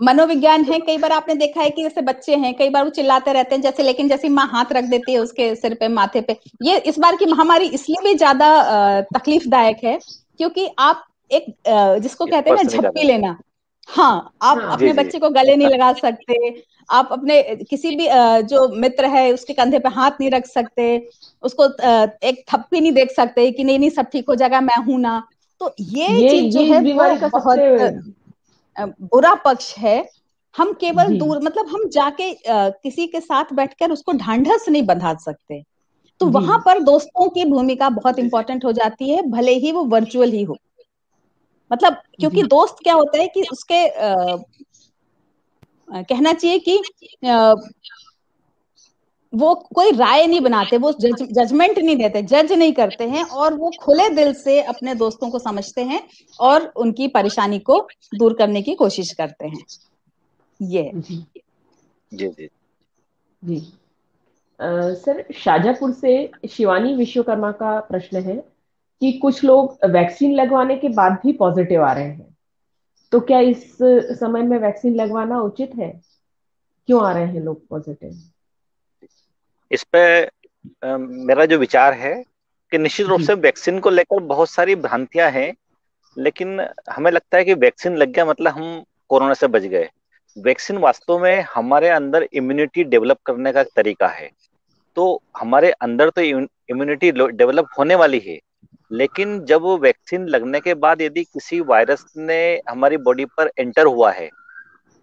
मनोविज्ञान है, कई बार आपने देखा है कि जैसे बच्चे हैं, कई बार वो चिल्लाते रहते हैं, जैसे, लेकिन जैसे माँ हाथ रख देती है उसके सिर पे, माथे पे। ये इस बार की महामारी इसलिए भी ज्यादा तकलीफदायक है, क्योंकि आप एक जिसको कहते हैं ना स्पर्श नहीं झप्पी करना। लेना, हाँ, आप हाँ। जी अपने जी बच्चे को गले नहीं लगा सकते, आप अपने किसी भी जो मित्र है उसके कंधे पे हाथ नहीं रख सकते, उसको एक थप्पी नहीं देख सकते कि नहीं नहीं सब ठीक हो जाएगा, मैं हूं ना। तो ये चीज जो ये है इस वो बीमारी का सबसे। बहुत बुरा पक्ष है। हम केवल जी दूर, मतलब हम जाके किसी के साथ बैठकर उसको ढांढस नहीं बंधा सकते, तो जी वहां पर दोस्तों की भूमिका बहुत जी जी इंपॉर्टेंट हो जाती है, भले ही वो वर्चुअल ही हो। मतलब क्योंकि जी दोस्त क्या होता है कि उसके कहना चाहिए कि अ, वो कोई राय नहीं बनाते, वो जजमेंट नहीं देते, जज नहीं करते हैं, और वो खुले दिल से अपने दोस्तों को समझते हैं और उनकी परेशानी को दूर करने की कोशिश करते हैं। ये जी जी जी। जी। सर शाजापुर से शिवानी विश्वकर्मा का प्रश्न है कि कुछ लोग वैक्सीन लगवाने के बाद भी पॉजिटिव आ रहे हैं, तो क्या इस समय में वैक्सीन लगवाना उचित है? क्यों आ रहे हैं लोग पॉजिटिव? इस पे मेरा जो विचार है कि निश्चित रूप जी से वैक्सीन को लेकर बहुत सारी भ्रांतियां हैं, लेकिन हमें लगता है कि वैक्सीन लग गया मतलब हम कोरोना से बच गए। वैक्सीन वास्तव में हमारे अंदर इम्यूनिटी डेवलप करने का एक तरीका है। तो हमारे अंदर तो इम्यूनिटी डेवलप होने वाली है, लेकिन जब वो वैक्सीन लगने के बाद यदि किसी वायरस ने हमारी बॉडी पर एंटर हुआ है,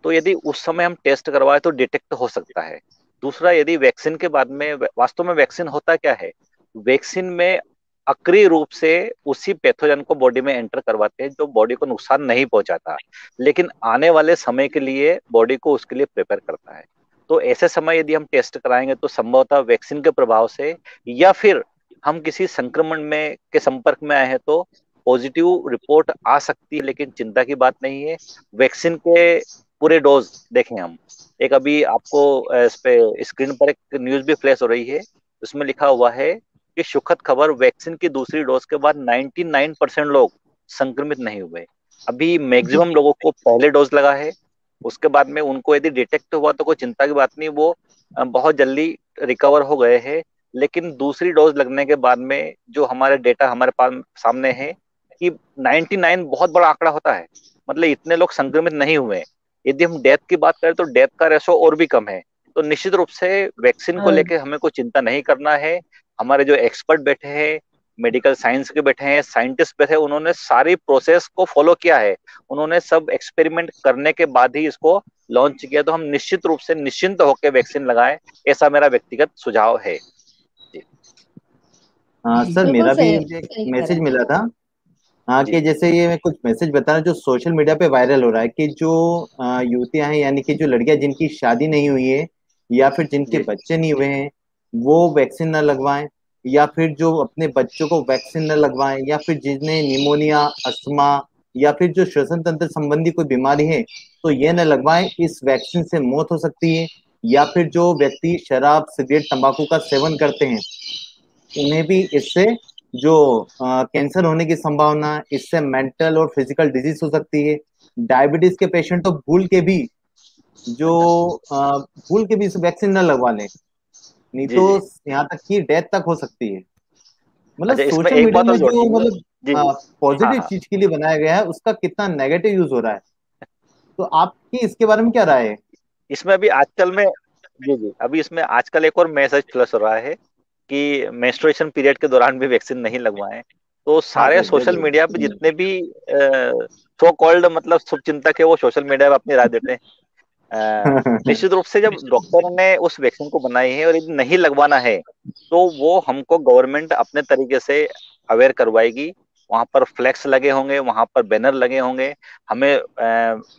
तो यदि उस समय हम टेस्ट करवाए तो डिटेक्ट हो सकता है। दूसरा, यदि वैक्सीन के बाद में, वास्तव में वैक्सीन होता क्या है, वैक्सीन में अक्रिय रूप से उसी पैथोजन को बॉडी में एंटर करवाते हैं जो बॉडी को नुकसान नहीं पहुंचाता, लेकिन आने वाले समय के लिए बॉडी को उसके लिए प्रिपेयर करता है। तो ऐसे समय यदि हम टेस्ट कराएंगे तो संभवतः वैक्सीन के प्रभाव से या फिर हम किसी संक्रमण में के संपर्क में आए हैं तो पॉजिटिव रिपोर्ट आ सकती है, लेकिन चिंता की बात नहीं है। वैक्सीन के पूरे डोज देखें हम, एक अभी आपको इस पे स्क्रीन पर एक न्यूज भी फ्लैश हो रही है, उसमें लिखा हुआ है कि सुखद खबर, वैक्सीन की दूसरी डोज के बाद 99% लोग संक्रमित नहीं हुए। अभी मैक्सिमम लोगों को पहले डोज लगा है, उसके बाद में उनको यदि डिटेक्ट हुआ तो कोई चिंता की बात नहीं, वो बहुत जल्दी रिकवर हो गए हैं। लेकिन दूसरी डोज लगने के बाद में जो हमारे डेटा हमारे पास सामने है कि 99 बहुत बड़ा आंकड़ा होता है, मतलब इतने लोग संक्रमित नहीं हुए। यदि हम डेथ की बात करें तो डेथ का रेशो और भी कम है। तो निश्चित रूप से वैक्सीन को लेकर हमें कोई चिंता नहीं करना है। हमारे जो एक्सपर्ट बैठे हैं, मेडिकल साइंस के बैठे हैं, साइंटिस्ट बैठे हैं, उन्होंने सारी प्रोसेस को फॉलो किया है, उन्होंने सब एक्सपेरिमेंट करने के बाद ही इसको लॉन्च किया। तो हम निश्चित रूप से निश्चिंत होकर वैक्सीन लगाएं, ऐसा मेरा व्यक्तिगत सुझाव है। जी हाँ सर, बिल्कुल मेरा भी सही मुझे एक सही कह रहे मैसेज हैं। मिला था। हाँ, जी कि जैसे ये मैं कुछ मैसेज बता रहा हूँ जो सोशल मीडिया पे वायरल हो रहा है कि जो युवतियां हैं, यानी कि जो लड़कियां जिनकी शादी नहीं हुई है या फिर जिनके जी बच्चे नहीं हुए हैं, वो वैक्सीन न लगवाएं, या फिर जो अपने बच्चों को वैक्सीन न लगवाएं, या फिर जिन्हें निमोनिया, अस्थमा या फिर जो श्वसन तंत्र संबंधी कोई बीमारी है तो ये न लगवाएं, इस वैक्सीन से मौत हो सकती है। या फिर जो व्यक्ति शराब, सिगरेट, तंबाकू का सेवन करते हैं, उन्हें भी इससे जो कैंसर होने की संभावना, इससे मेंटल और फिजिकल डिजीज हो सकती है। डायबिटीज के पेशेंट तो जो भूल के भी इस वैक्सीन न लगवा लें, नहीं जी तो जी। यहाँ तक कि डेथ तक हो सकती है। मतलब अच्छा, इसमें सोशल एक मीडिया बात में और जोड़ जो दीजिए। मतलब जी जी। हाँ पॉजिटिव हाँ। चीज के लिए बनाया गया है, उसका कितना नेगेटिव यूज हो रहा है, तो आपकी इसके बारे में क्या राय है? इसमें अभी आजकल में, जी जी, अभी इसमें आजकल एक और मैसेज फ्लश हो रहा है कि मेंस्ट्रुएशन पीरियड के दौरान भी वैक्सीन नहीं लगवाएं। तो हाँ सारे सर, सोशल जरूर। मीडिया पे जितने भी सो कॉल्ड मतलब शुभचिंतक है, वो सोशल मीडिया पे अपनी राय देते हैं। अ, निश्चित रूप से जब डॉक्टर ने उस वैक्सीन को बनाई है और यदि नहीं लगवाना है तो वो हमको गवर्नमेंट अपने तरीके से अवेयर करवाएगी। वहां पर फ्लैक्स लगे होंगे, वहां पर बैनर लगे होंगे, हमें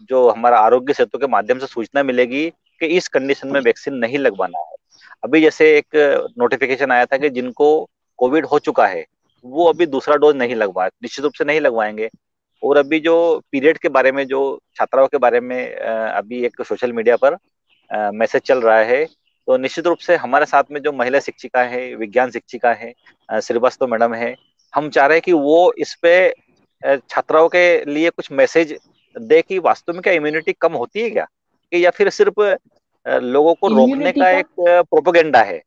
जो हमारा आरोग्य सेतु के माध्यम से सूचना मिलेगी कि इस कंडीशन में वैक्सीन नहीं लगवाना है। अभी जैसे एक नोटिफिकेशन आया था कि जिनको कोविड हो चुका है वो अभी दूसरा डोज नहीं लगवाए, निश्चित रूप से नहीं लगवाएंगे। और अभी जो पीरियड के बारे में, जो छात्राओं के बारे में अभी एक सोशल मीडिया पर मैसेज चल रहा है, तो निश्चित रूप से हमारे साथ में जो महिला शिक्षिका है, विज्ञान शिक्षिका है, श्रीवास्तव मैडम है, हम चाह रहे हैं कि वो इस पे छात्राओं के लिए कुछ मैसेज दे कि वास्तव में क्या इम्यूनिटी कम होती है क्या, कि या फिर सिर्फ लोगों को रोकने इम्यूनिटी का एक का प्रोपेगेंडा है।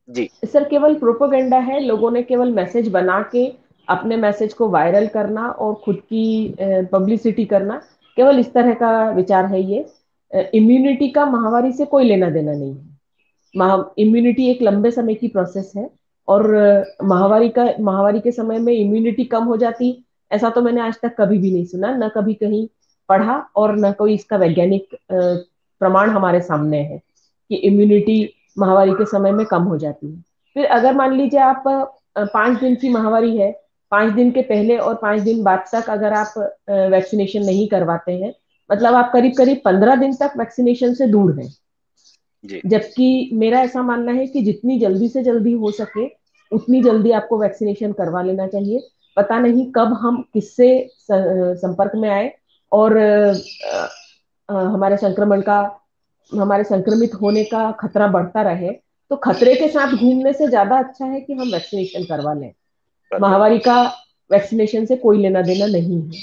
जी सर केवल प्रोपोगेंडा है, लोगों ने केवल मैसेज बना के अपने मैसेज को वायरल करना और खुद की पब्लिसिटी करना, केवल इस तरह का विचार है ये। इम्यूनिटी का महामारी से कोई लेना देना नहीं है। इम्यूनिटी एक लंबे समय की प्रोसेस है, और महामारी के समय में इम्यूनिटी कम हो जाती, ऐसा तो मैंने आज तक कभी भी नहीं सुना, न कभी कहीं पढ़ा, और न कोई इसका वैज्ञानिक प्रमाण हमारे सामने है कि इम्यूनिटी महामारी के समय में कम हो जाती है। फिर अगर मान लीजिए आप 5 दिन की महामारी है, 5 दिन के पहले और 5 दिन बाद तक अगर आप वैक्सीनेशन नहीं करवाते हैं, मतलब आप करीब करीब 15 दिन तक वैक्सीनेशन से दूर हैं। जी जबकि मेरा ऐसा मानना है कि जितनी जल्दी से जल्दी हो सके उतनी जल्दी आपको वैक्सीनेशन करवा लेना चाहिए। पता नहीं कब हम किससे संपर्क में आए और हमारे संक्रमण का हमारे संक्रमित होने का खतरा बढ़ता रहे। तो खतरे के साथ घूमने से ज्यादा अच्छा है कि हम वैक्सीनेशन करवा लें। कर ले। महामारी का वैक्सीनेशन से कोई लेना देना नहीं है।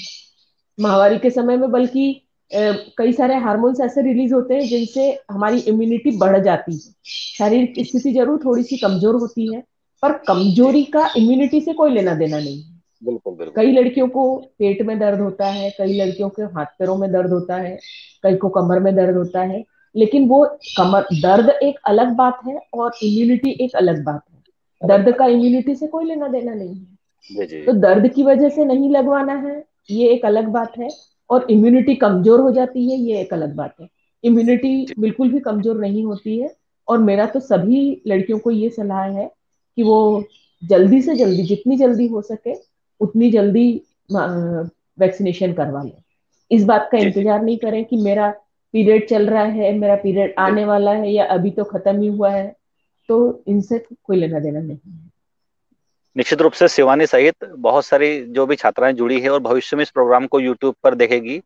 महामारी के समय में बल्कि कई सारे हार्मोन्स ऐसे रिलीज होते हैं जिनसे हमारी इम्यूनिटी बढ़ जाती है। शारीरिक जी स्थिति जरूर थोड़ी सी कमजोर होती है, पर जी। कमजोरी का इम्यूनिटी से कोई लेना देना नहीं है। बिल्कुल बिल्कुल। कई लड़कियों को पेट में दर्द होता है, कई लड़कियों के हाथ पैरों में दर्द होता है, कई को कमर में दर्द होता है, लेकिन वो कमर दर्द एक अलग बात है और इम्यूनिटी एक अलग बात है। अलग दर्द बात। का इम्यूनिटी से कोई लेना देना नहीं है। जी जी तो दर्द की वजह से नहीं लगवाना है, ये एक अलग बात है, और इम्यूनिटी कमजोर हो जाती है, ये एक अलग बात है। इम्यूनिटी जी। बिल्कुल भी कमजोर नहीं होती है, और मेरा तो सभी लड़कियों को ये सलाह है कि वो जल्दी से जल्दी, जितनी जल्दी हो सके उतनी जल्दी वैक्सीनेशन करवा लें। इस बात का जी जी। इंतजार नहीं करें कि मेरा पीरियड चल रहा है, मेरा पीरियड आने वाला है या अभी तो खत्म ही हुआ है, तो इनसे कोई लेना देना नहीं है। निश्चित रूप से शिवानी सहित बहुत सारी जो भी छात्राएं जुड़ी है और भविष्य में इस प्रोग्राम को यूट्यूब पर देखेगी,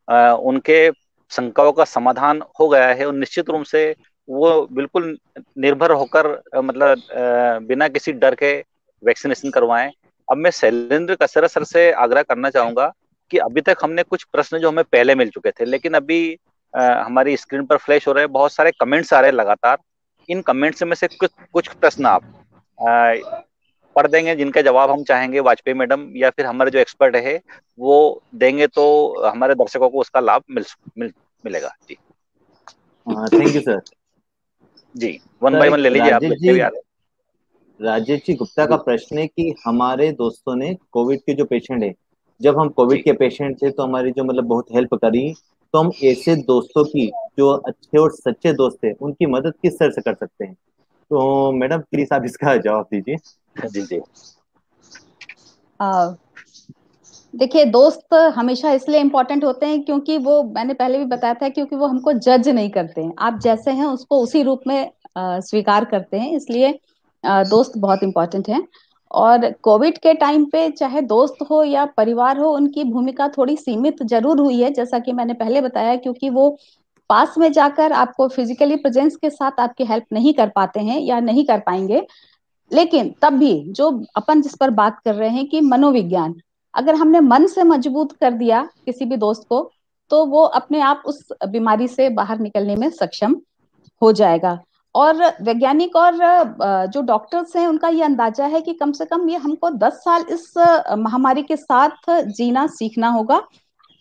उनके शंकाओं का समाधान हो गया है और निश्चित रूप से वो बिल्कुल निर्भर होकर मतलब बिना किसी डर के वैक्सीनेशन करवाएं। अब मैं शैलेंद्र कसरा सर से आग्रह करना चाहूंगा कि अभी तक हमने कुछ प्रश्न जो हमें पहले मिल चुके थे, लेकिन अभी हमारी स्क्रीन पर फ्लैश हो रहे हैं, बहुत सारे कमेंट्स आ रहे हैं लगातार। इन कमेंट्स में से कुछ कुछ प्रश्न आप पढ़ देंगे जिनका जवाब हम चाहेंगे वाजपेयी मैडम या फिर हमारे जो एक्सपर्ट है वो देंगे, तो हमारे दर्शकों को उसका लाभ मिलेगा। जी थैंक यू सर। जी, वन बाय सर वन ले लीजिए, आप लिखते भी आ रहे हैं। राजेश जी गुप्ता का जी प्रश्न है कि हमारे दोस्तों ने कोविड के जो पेशेंट है, जब हम कोविड जी। के पेशेंट थे तो हमारी जो मतलब बहुत हेल्प करी, तो हम ऐसे दोस्तों की जो अच्छे और सच्चे दोस्त हैं उनकी मदद किस तरह से कर सकते हैं? तो मैडम प्लीज आप इसका जवाब दीजिए। जी जी देखिए, दोस्त हमेशा इसलिए इम्पोर्टेंट होते हैं क्योंकि वो, मैंने पहले भी बताया था, क्योंकि वो हमको जज नहीं करते हैं। आप जैसे हैं उसको उसी रूप में स्वीकार करते हैं, इसलिए दोस्त बहुत इम्पोर्टेंट हैं। और कोविड के टाइम पे चाहे दोस्त हो या परिवार हो, उनकी भूमिका थोड़ी सीमित जरूर हुई है, जैसा कि मैंने पहले बताया, क्योंकि वो पास में जाकर आपको फिजिकली प्रेजेंस के साथ आपकी हेल्प नहीं कर पाते हैं या नहीं कर पाएंगे। लेकिन तब भी जो अपन जिस पर बात कर रहे हैं कि मनोविज्ञान, अगर हमने मन से मजबूत कर दिया किसी भी दोस्त को, तो वो अपने आप उस बीमारी से बाहर निकलने में सक्षम हो जाएगा। और वैज्ञानिक और जो डॉक्टर्स हैं उनका ये अंदाजा है कि कम से कम ये हमको 10 साल इस महामारी के साथ जीना सीखना होगा।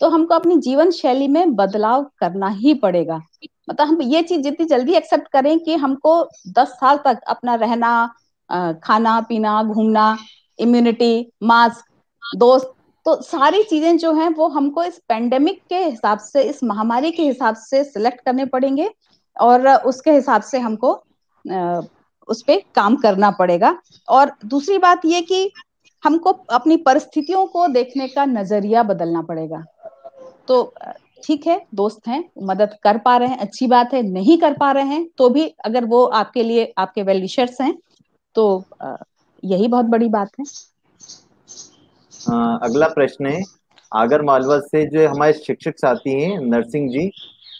तो हमको अपनी जीवन शैली में बदलाव करना ही पड़ेगा। मतलब हम ये चीज जितनी जल्दी एक्सेप्ट करें कि हमको 10 साल तक अपना रहना, खाना पीना, घूमना, इम्यूनिटी, मास्क, दोस्त, तो सारी चीजें जो हैं वो हमको इस पेंडेमिक के हिसाब से, इस महामारी के हिसाब से सिलेक्ट करने पड़ेंगे और उसके हिसाब से हमको उस पे काम करना पड़ेगा। और दूसरी बात ये कि हमको अपनी परिस्थितियों को देखने का नजरिया बदलना पड़ेगा। तो ठीक है, दोस्त हैं, मदद कर पा रहे हैं, अच्छी बात है। नहीं कर पा रहे हैं तो भी अगर वो आपके लिए आपके वेल विशर्स हैं तो यही बहुत बड़ी बात है। अगला प्रश्न है आगर मालवा से, जो हमारे शिक्षक साथी हैं नर्सिंग जी,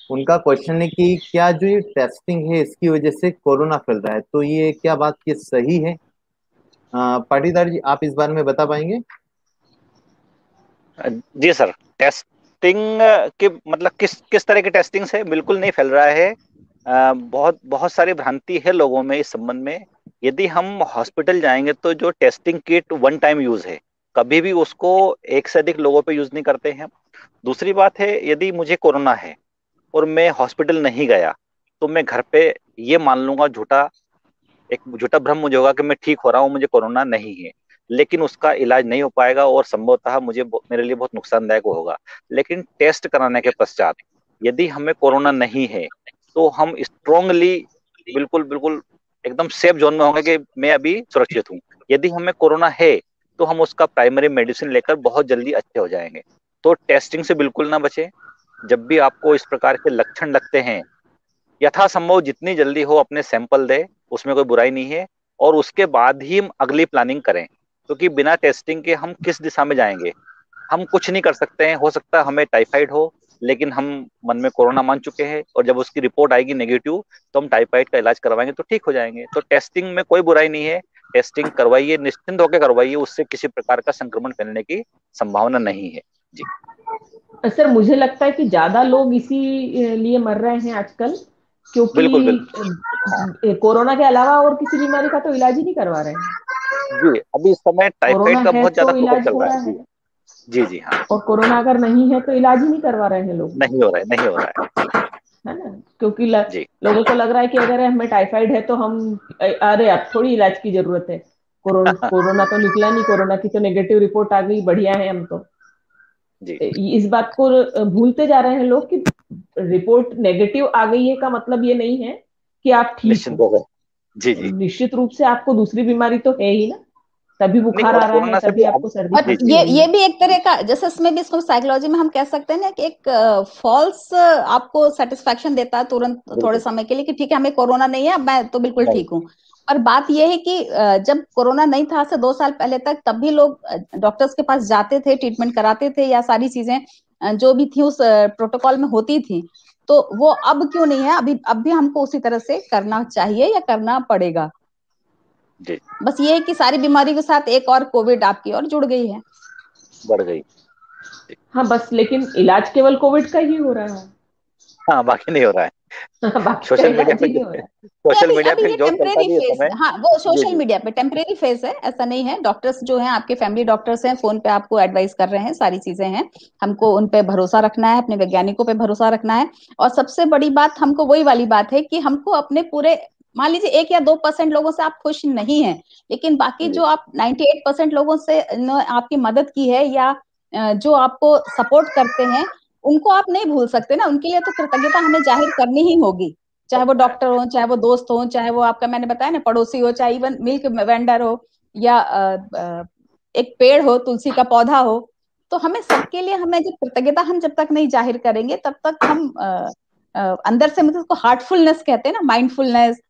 उनका क्वेश्चन है कि क्या जो ये टेस्टिंग है इसकी वजह से कोरोना फैल रहा है, तो ये क्या बात ये सही है? पाटीदार जी आप इस बारे में बता पाएंगे? जी सर, टेस्टिंग के मतलब किस किस तरह की टेस्टिंग से बिल्कुल नहीं फैल रहा है। बहुत बहुत सारी भ्रांति है लोगों में इस संबंध में। यदि हम हॉस्पिटल जाएंगे तो जो testing kit one time use है, कभी भी उसको एक से अधिक लोगों पे यूज नहीं करते हैं। दूसरी बात है, यदि मुझे कोरोना है और मैं हॉस्पिटल नहीं गया तो मैं घर पे ये मान लूंगा, एक झूठा भ्रम मुझे होगा कि मैं ठीक हो रहा हूँ, मुझे कोरोना नहीं है, लेकिन उसका इलाज नहीं हो पाएगा और संभवतः मेरे लिए बहुत नुकसानदायक होगा। लेकिन टेस्ट कराने के पश्चात यदि हमें कोरोना नहीं है तो हम स्ट्रोंगली बिल्कुल बिल्कुल एकदम सेफ जोन में होंगे कि मैं अभी सुरक्षित हूँ। यदि हमें कोरोना है तो हम उसका प्राइमरी मेडिसिन लेकर बहुत जल्दी अच्छे हो जाएंगे। तो टेस्टिंग से बिल्कुल ना बचें। जब भी आपको इस प्रकार के लक्षण लगते हैं, यथासंभव जितनी जल्दी हो अपने सैंपल दे, उसमें कोई बुराई नहीं है। और उसके बाद ही हम अगली प्लानिंग करें, क्योंकि बिना टेस्टिंग के हम किस दिशा में जाएंगे हम कुछ नहीं कर सकते हैं। हो सकता है हमें टाइफाइड हो, लेकिन हम मन में कोरोना मान चुके हैं और जब उसकी रिपोर्ट आएगी नेगेटिव तो हम टाइफाइड का इलाज करवाएंगे तो ठीक हो जाएंगे। तो टेस्टिंग में कोई बुराई नहीं है, टेस्टिंग करवाइए, निश्चिंत होकर करवाइए, उससे किसी प्रकार का संक्रमण फैलने की संभावना नहीं है। जी सर, मुझे लगता है कि ज्यादा लोग इसी लिए मर रहे हैं आजकल, बिल्कुल क्योंकि बिल्कुल। हाँ कोरोना के अलावा और किसी बीमारी का तो इलाज ही नहीं करवा रहे हैं। जी, अभी इस समय टाइफाइड कोरोना का है बहुत ज्यादा तो प्रकोप इलाज चल हो रहा रहा है। है, जी जी जी हाँ। और कोरोना अगर नहीं है तो इलाज ही नहीं करवा रहे हैं लोग, नहीं हो रहा है, नहीं हो रहा है। है ना? क्योंकि जी लोगों को लग रहा है कि अगर हमें टाइफाइड है तो हम, अरे अब थोड़ी इलाज की जरूरत है, कोरोना तो निकला नहीं, कोरोना की तो नेगेटिव रिपोर्ट आ गई, बढ़िया है हम तो। जी इस बात को भूलते जा रहे हैं लोग कि रिपोर्ट नेगेटिव आ गई है का मतलब ये नहीं है कि आप ठीक निश्चिंत हो। हो गए। जी जी निश्चित रूप से आपको दूसरी बीमारी तो है ही ना, तभी नहीं, बुखार और आ रहा है, कोरोना से तभी भी आपको सर्दी और जी खांसी जी हो रही ये है। भी एक तरह का, जैसे इसमें भी इसको साइकोलॉजी में हम कह सकते हैं ना कि एक फॉल्स आपको सेटिस्फेक्शन देता है तुरंत थोड़े बिल्कुल समय के लिए कि ठीक है हमें कोरोना नहीं है, अब मैं तो बिल्कुल नहीं ठीक हूँ। पर बात यह है कि जब कोरोना नहीं था से 2 साल पहले तक, तब भी लोग डॉक्टर्स के पास जाते थे, ट्रीटमेंट कराते थे, या सारी चीजें जो भी थी उस प्रोटोकॉल में होती थी। तो वो अब क्यों नहीं है? अभी अब भी हमको उसी तरह से करना चाहिए या करना पड़ेगा। जी, बस ये है कि सारी बीमारी के साथ एक और कोविड आपकी और जुड़ गई है। बढ़ गई। जी, हाँ बस, लेकिन इलाज केवल कोविड का ही हो रहा है। हाँ, बाकी नहीं हो रहा है। बाकी का सोशल मीडिया इलाज पे ही नहीं हो रहा है। नहीं, सोशल अभी मीडिया अभी पे ये जो चलता टेम्परेरी भी है फेज समय। है। हाँ, वो जी सोशल जी मीडिया पे टेम्परेरी फेज है, ऐसा नहीं है। डॉक्टर्स जो हैं आपके फैमिली डॉक्टर्स हैं, फोन पे आपको एडवाइस कर रहे हैं, सारी चीजें हैं। हमको उन पे भरोसा रखना है, अपने वैज्ञानिकों पे भरोसा रखना है। और सबसे बड़ी बात हमको वही वाली बात है कि हमको अपने पूरे, मान लीजिए 1 या 2% लोगों से आप खुश नहीं हैं, लेकिन बाकी जी जो आप 98% लोगों से आपकी मदद की है, या जो आपको सपोर्ट करते हैं, उनको आप नहीं भूल सकते ना। उनके लिए तो कृतज्ञता हमें जाहिर करनी ही होगी, चाहे वो डॉक्टर हो, चाहे वो दोस्त हो, चाहे वो आपका मैंने बताया ना पड़ोसी हो, चाहे इवन मिल्क वेंडर हो, या एक पेड़ हो, तुलसी का पौधा हो। तो हमें सबके लिए, हमें जब कृतज्ञता हम जब तक नहीं जाहिर करेंगे, तब तक हम अंदर से, मतलब उसको हार्टफुलनेस कहते हैं ना, माइंडफुलनेस,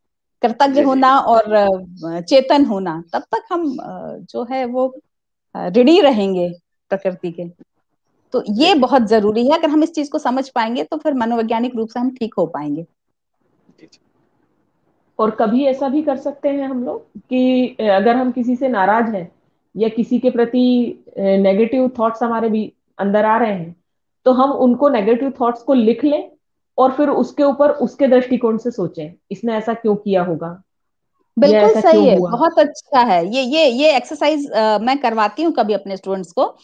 कृतज्ञ जी जी होना और चेतन होना, तब तक हम जो है वो ऋणी रहेंगे प्रकृति के। तो जी ये जी बहुत जरूरी है। अगर हम इस चीज को समझ पाएंगे तो फिर मनोवैज्ञानिक रूप से हम ठीक हो पाएंगे। जी जी और कभी ऐसा भी कर सकते हैं हम लोग कि अगर हम किसी से नाराज हैं या किसी के प्रति नेगेटिव थॉट्स हमारे भी अंदर आ रहे हैं, तो हम उनको नेगेटिव थॉट्स को लिख लें और फिर उसके ऊपर उसके दृष्टिकोण से सोचें, इसने ऐसा क्यों किया होगा या बिल्कुल ऐसा सही क्यों है, हुआ। बहुत अच्छा है। ये एक्सरसाइज मैं करवाती हूँ कभी अपने स्टूडेंट्स को।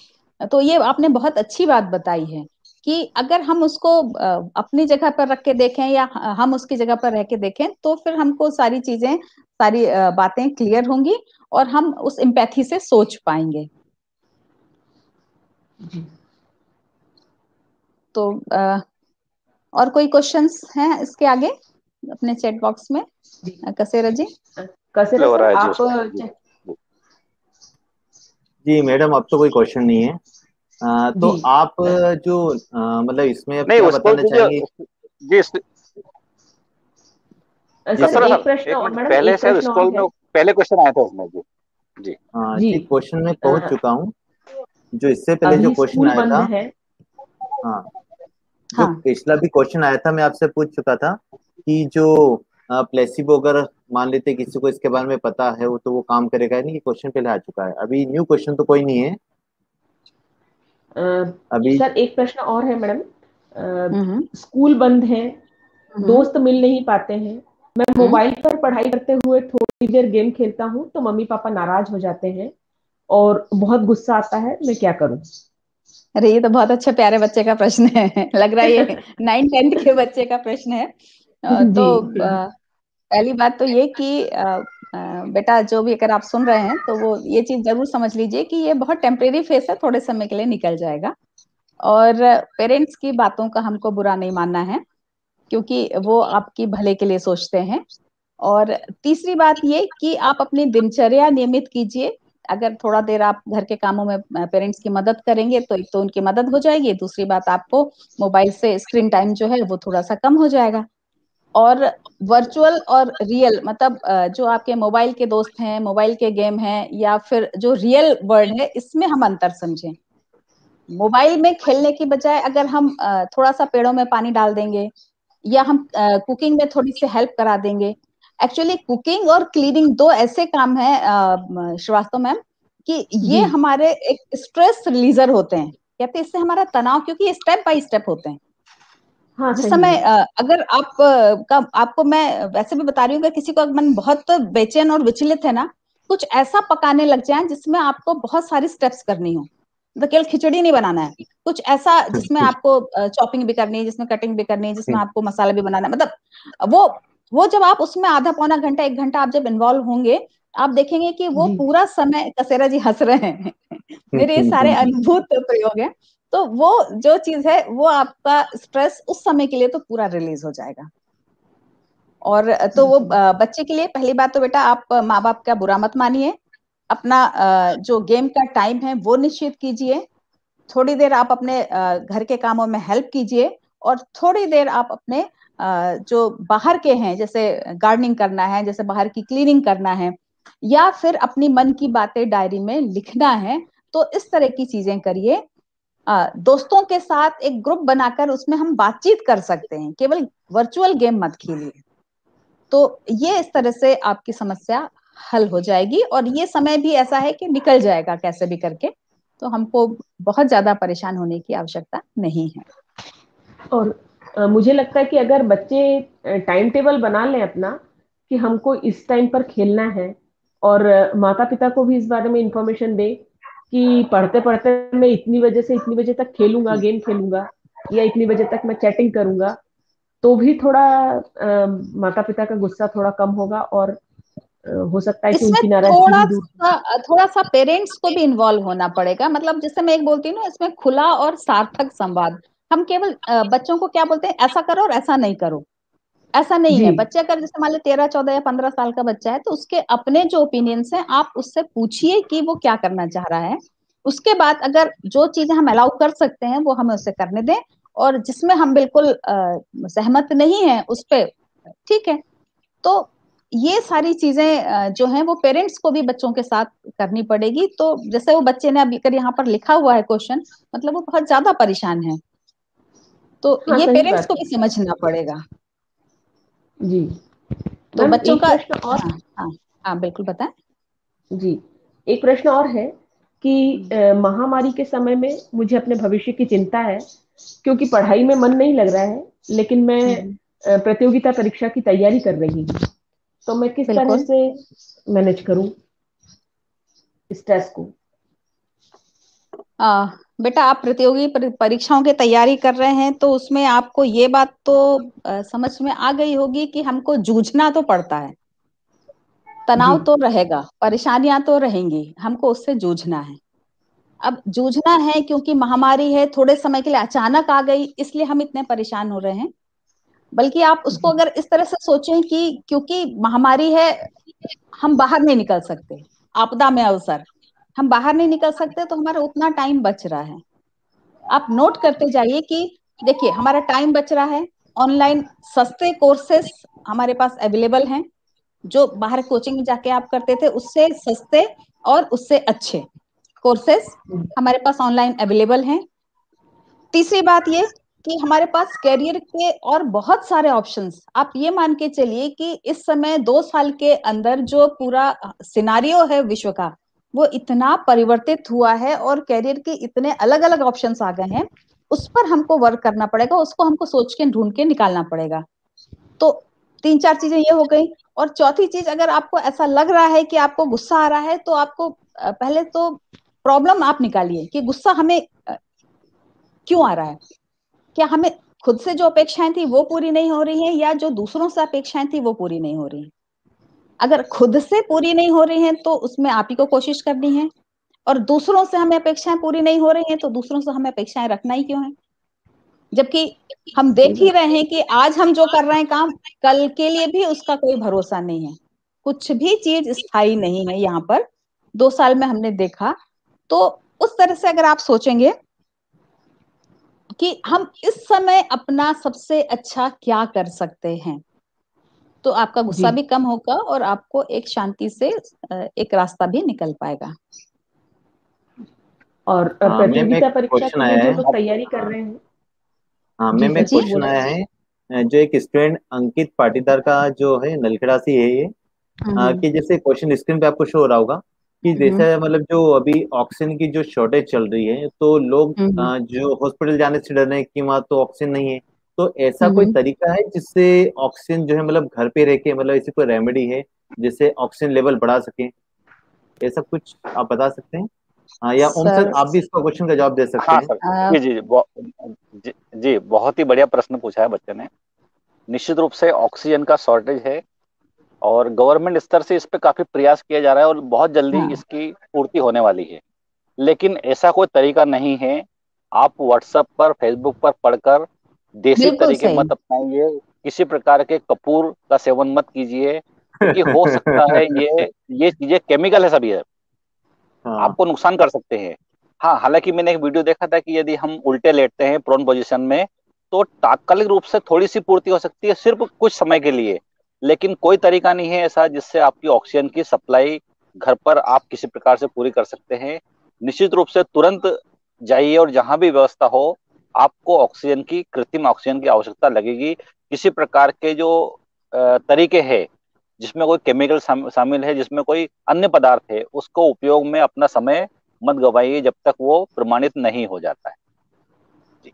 तो ये आपने बहुत अच्छी बात बताई है कि अगर हम उसको अपनी जगह पर रख के देखें, या हम उसकी जगह पर रह के देखें, तो फिर हमको सारी चीजें, सारी बातें क्लियर होंगी, और हम उस एम्पैथी से सोच पाएंगे। जी तो और कोई क्वेश्चंस हैं इसके आगे अपने चैट बॉक्स में? जी। कसेरा जी। कसेरा हो सर, रहा है जी आप उसमें। जी जी जी मैडम, अब तो कोई क्वेश्चन नहीं है। तो जी आप जो मतलब इसमें अब नहीं, क्या उसको बताना दीजिए चाहेंगे? जी। जी सर सर सर। सर, एक प्रश्न एक और, मिनट, मैडम पहले एक शायद प्रश्न और स्क्रॉल में है। पहले क्वेश्चन आया था उसमें। जी जी जी जी, क्वेश्चन में अ, पहुंच चुका हूँ। जो इससे पहले जो अभी क्वेश्चन स्कूल आया बंद था, है। हाँ, जो हाँ पिछला भी क्वेश्चन आया था मैं आपसे पूछ चुका था कि जो प्लेसिबो, अगर मान लेते किसी को इसके बारे में पता है वो, तो वो काम करेगा या नहीं। ये क्वेश्चन पहले आ चुका है, अभी न्यू क्वेश्चन तो कोई नहीं है अ, अभी। सर एक प्रश्न और है मैडम। हम्म स्कूल बंद है, हम्म दोस्त मिल नहीं पाते हैं, मैं हम्म मोबाइल पर पढ़ाई करते हुए थोड़ी देर गेम खेलता हूँ तो मम्मी पापा नाराज हो जाते हैं और बहुत गुस्सा आता है, मैं क्या करूं। अरे ये तो बहुत अच्छा प्यारे बच्चे का प्रश्न है। लग रहा है ये 9th-10th के बच्चे का प्रश्न है। जी तो पहली बात तो ये कि बेटा जो भी अगर आप सुन रहे हैं तो वो ये चीज जरूर समझ लीजिए कि ये बहुत टेम्परेरी फेस है, थोड़े समय के लिए निकल जाएगा। और पेरेंट्स की बातों का हमको बुरा नहीं मानना है, क्योंकि वो आपकी भले के लिए सोचते हैं। और तीसरी बात ये कि आप अपनी दिनचर्या नियमित कीजिए। अगर थोड़ा देर आप घर के कामों में पेरेंट्स की मदद करेंगे तो एक तो उनकी मदद हो जाएगी, दूसरी बात आपको मोबाइल से स्क्रीन टाइम जो है वो थोड़ा सा कम हो जाएगा। और वर्चुअल और रियल, मतलब जो आपके मोबाइल के दोस्त हैं, मोबाइल के गेम हैं, या फिर जो रियल वर्ल्ड है, इसमें हम अंतर समझें। मोबाइल में खेलने की बजाय अगर हम थोड़ा सा पेड़ों में पानी डाल देंगे, या हम कुकिंग में थोड़ी सी हेल्प करा देंगे। एक्चुअली कुकिंग और क्लीनिंग दो ऐसे काम हैं श्रीवास्तव मैम, कि ये जी हमारे एक स्ट्रेस रिलीजर होते हैं। कहते हैं इससे हमारा तनाव, क्योंकि ये स्टेप बाय स्टेप होते हैं। हाँ जिस सही समय है। अगर आप का आपको मैं वैसे भी बता रही हूँ कि किसी को मन बहुत बेचैन और विचलित है ना, कुछ ऐसा पकाने लग जाए जिसमें आपको बहुत सारी स्टेप्स करनी हो। मतलब केवल खिचड़ी नहीं बनाना है, कुछ ऐसा जिसमें आपको चॉपिंग भी करनी है, जिसमें कटिंग भी करनी है, जिसमें आपको मसाला भी बनाना है। मतलब वो जब आप उसमें आधा पौना घंटा 1 घंटा आप जब इन्वॉल्व होंगे, आप देखेंगे कि वो जी पूरा समय, कसेरा जी हंस रहे हैं मेरे ये सारे अद्भुत प्रयोग हैं। तो वो जो चीज है वो आपका स्ट्रेस उस समय के लिए तो पूरा रिलीज हो जाएगा। और तो वो बच्चे के लिए पहली बात तो बेटा आप माँ बाप का बुरा मत मानिए। अपना जो गेम का टाइम है वो निश्चित कीजिए। थोड़ी देर आप अपने घर के कामों में हेल्प कीजिए, और थोड़ी देर आप अपने जो बाहर के हैं, जैसे गार्डनिंग करना है, जैसे बाहर की क्लीनिंग करना है, या फिर अपनी मन की बातें डायरी में लिखना है, तो इस तरह की चीजें करिए। दोस्तों के साथ एक ग्रुप बनाकर उसमें हम बातचीत कर सकते हैं, केवल वर्चुअल गेम मत खेलिए। तो ये इस तरह से आपकी समस्या हल हो जाएगी, और ये समय भी ऐसा है कि निकल जाएगा कैसे भी करके, तो हमको बहुत ज्यादा परेशान होने की आवश्यकता नहीं है। और मुझे लगता है कि अगर बच्चे टाइम टेबल बना लें अपना कि हमको इस टाइम पर खेलना है, और माता पिता को भी इस बारे में इंफॉर्मेशन दें कि पढ़ते पढ़ते मैं इतनी बजे से इतनी बजे तक खेलूंगा, गेम खेलूंगा, या इतनी बजे तक मैं चैटिंग करूंगा, तो भी थोड़ा माता पिता का गुस्सा थोड़ा कम होगा, और हो सकता है कि इसमें उनकी नाराजगी थोड़ा भी दूर। थोड़ा सा पेरेंट्स को भी इन्वॉल्व होना पड़ेगा। मतलब जैसे मैं एक बोलती हूँ ना, इसमें खुला और सार्थक संवाद। हम केवल बच्चों को क्या बोलते हैं, ऐसा करो और ऐसा नहीं करो, ऐसा नहीं जी। है। बच्चे अगर जैसे मान लो 13, 14 या 15 साल का बच्चा है, तो उसके अपने जो ओपिनियंस हैं आप उससे पूछिए कि वो क्या करना चाह रहा है। उसके बाद अगर जो चीजें हम अलाउ कर सकते हैं वो हमें उसे करने दें, और जिसमें हम बिल्कुल सहमत नहीं है उस पे ठीक है। तो ये सारी चीजें जो हैं वो पेरेंट्स को भी बच्चों के साथ करनी पड़ेगी। तो जैसे वो बच्चे ने अभी कर यहाँ पर लिखा हुआ है क्वेश्चन, मतलब वो बहुत ज्यादा परेशान है, तो हाँ, ये सही पेरेंट्स बात को भी है। समझना पड़ेगा। जी। तो मैम, बच्चों एक का प्रश्न और। हाँ, हाँ, हाँ, बिल्कुल बताएं। जी, एक प्रश्न और है कि हम्म, महामारी के समय में मुझे अपने भविष्य की चिंता है, क्योंकि पढ़ाई में मन नहीं लग रहा है, लेकिन मैं हम्म, प्रतियोगिता परीक्षा की तैयारी कर रही हूँ। तो मैं किस तरह बिल्कुल। से मैनेज करूं स्ट्रेस को? बेटा, आप प्रतियोगी परीक्षाओं की तैयारी कर रहे हैं, तो उसमें आपको ये बात तो समझ में आ गई होगी कि हमको जूझना तो पड़ता है। जी। तनाव तो रहेगा, परेशानियां तो रहेंगी, हमको उससे जूझना है। अब जूझना है क्योंकि महामारी है, थोड़े समय के लिए अचानक आ गई, इसलिए हम इतने परेशान हो रहे हैं। बल्कि आप उसको जी। अगर इस तरह से सोचें कि क्योंकि महामारी है, हम बाहर नहीं निकल सकते, आपदा में अवसर, हम बाहर नहीं निकल सकते, तो हमारा उतना टाइम बच रहा है। आप नोट करते जाइए कि देखिए हमारा टाइम बच रहा है। ऑनलाइन सस्ते कोर्सेस हमारे पास अवेलेबल हैं, जो बाहर कोचिंग में जाके आप करते थे उससे सस्ते और उससे अच्छे कोर्सेस हमारे पास ऑनलाइन अवेलेबल हैं। तीसरी बात ये कि हमारे पास करियर के और बहुत सारे ऑप्शंस, आप ये मान के चलिए कि इस समय 2 साल के अंदर जो पूरा सिनारियो है विश्व का, वो इतना परिवर्तित हुआ है, और करियर के इतने अलग अलग ऑप्शंस आ गए हैं। उस पर हमको वर्क करना पड़ेगा, उसको हमको सोच के ढूंढ के निकालना पड़ेगा। तो 3, 4 चीजें ये हो गई। और चौथी चीज, अगर आपको ऐसा लग रहा है कि आपको गुस्सा आ रहा है, तो आपको पहले तो प्रॉब्लम आप निकालिए कि गुस्सा हमें क्यों आ रहा है। क्या हमें खुद से जो अपेक्षाएं थी वो पूरी नहीं हो रही हैं, या जो दूसरों से अपेक्षाएं थी वो पूरी नहीं हो रही हैं? अगर खुद से पूरी नहीं हो रही हैं तो उसमें आप ही को कोशिश करनी है, और दूसरों से हमें अपेक्षाएं पूरी नहीं हो रही हैं तो दूसरों से हमें अपेक्षाएं रखना ही क्यों है? जबकि हम सही देख ही बात। रहे हैं कि आज हम जो कर रहे हैं काम, कल के लिए भी उसका कोई भरोसा नहीं है। कुछ भी चीज स्थायी नहीं है यहाँ पर, 2 साल में हमने देखा। तो उस तरह से अगर आप सोचेंगे कि हम इस समय अपना सबसे अच्छा क्या कर सकते हैं, तो आपका गुस्सा जी। भी कम होगा, और आपको एक शांति से एक रास्ता भी निकल पाएगा। हाँ, और मैम एक प्रतियोगिता परीक्षा क्वेश्चन के लिए आया जो है। लोग तैयारी कर रहे हैं। हाँ जी मैम एक सर, जी, क्वेश्चन आया बोलिए। है, जो एक स्टूडेंट अंकित पाटीदार का जो है नलखेड़ा से है ये, हम्म, कि जैसे क्वेश्चन स्क्रीन पे आपको शो हो रहा होगा कि हम्म, जैसे मतलब जो अभी ऑक्सीजन की जो शॉर्टेज चल रही है, तो लोग हम्म, जो हॉस्पिटल जाने से डर रहे हैं कि वहाँ तो ऑक्सीजन नहीं है। तो ऐसा कोई हम्म। तरीका है जिससे ऑक्सीजन जो है मतलब घर पे रह के मतलब ऐसी कोई रेमेडी है जिससे ऑक्सीजन लेवल बढ़ा सके? ऐसा कुछ आप बता सकते हैं? हाँ, या ओम सर सर, आप भी इसका क्वेश्चन का जवाब दे सकते हाँ हैं। सर, जी जी जी जी जी, बहुत ही बढ़िया प्रश्न पूछा है बच्चे ने। निश्चित रूप से ऑक्सीजन का शॉर्टेज है, और गवर्नमेंट स्तर से इस पे काफी प्रयास किया जा रहा है, और बहुत जल्दी हाँ, इसकी पूर्ति होने वाली है। लेकिन ऐसा कोई तरीका नहीं है। आप व्हाट्सएप पर, फेसबुक पर पढ़कर देसी बिल्कुल तरीके सही। मत अपनाइए। किसी प्रकार के कपूर का सेवन मत कीजिए, क्योंकि हो सकता है ये चीजें केमिकल है, सभी है। हाँ आपको नुकसान कर सकते हैं। हाँ, हालांकि मैंने एक वीडियो देखा था कि यदि हम उल्टे लेटते हैं प्रोन पोजीशन में, तो तात्कालिक रूप से थोड़ी सी पूर्ति हो सकती है सिर्फ कुछ समय के लिए, लेकिन कोई तरीका नहीं है ऐसा जिससे आपकी ऑक्सीजन की सप्लाई घर पर आप किसी प्रकार से पूरी कर सकते हैं। निश्चित रूप से तुरंत जाइए और जहां भी व्यवस्था हो, आपको ऑक्सीजन की, कृत्रिम ऑक्सीजन की आवश्यकता लगेगी। किसी प्रकार के जो तरीके हैं जिसमें कोई केमिकल शामिल है, जिसमें कोई अन्य पदार्थ है, उसको उपयोग में अपना समय मत गवाइए जब तक वो प्रमाणित नहीं हो जाता है। जी।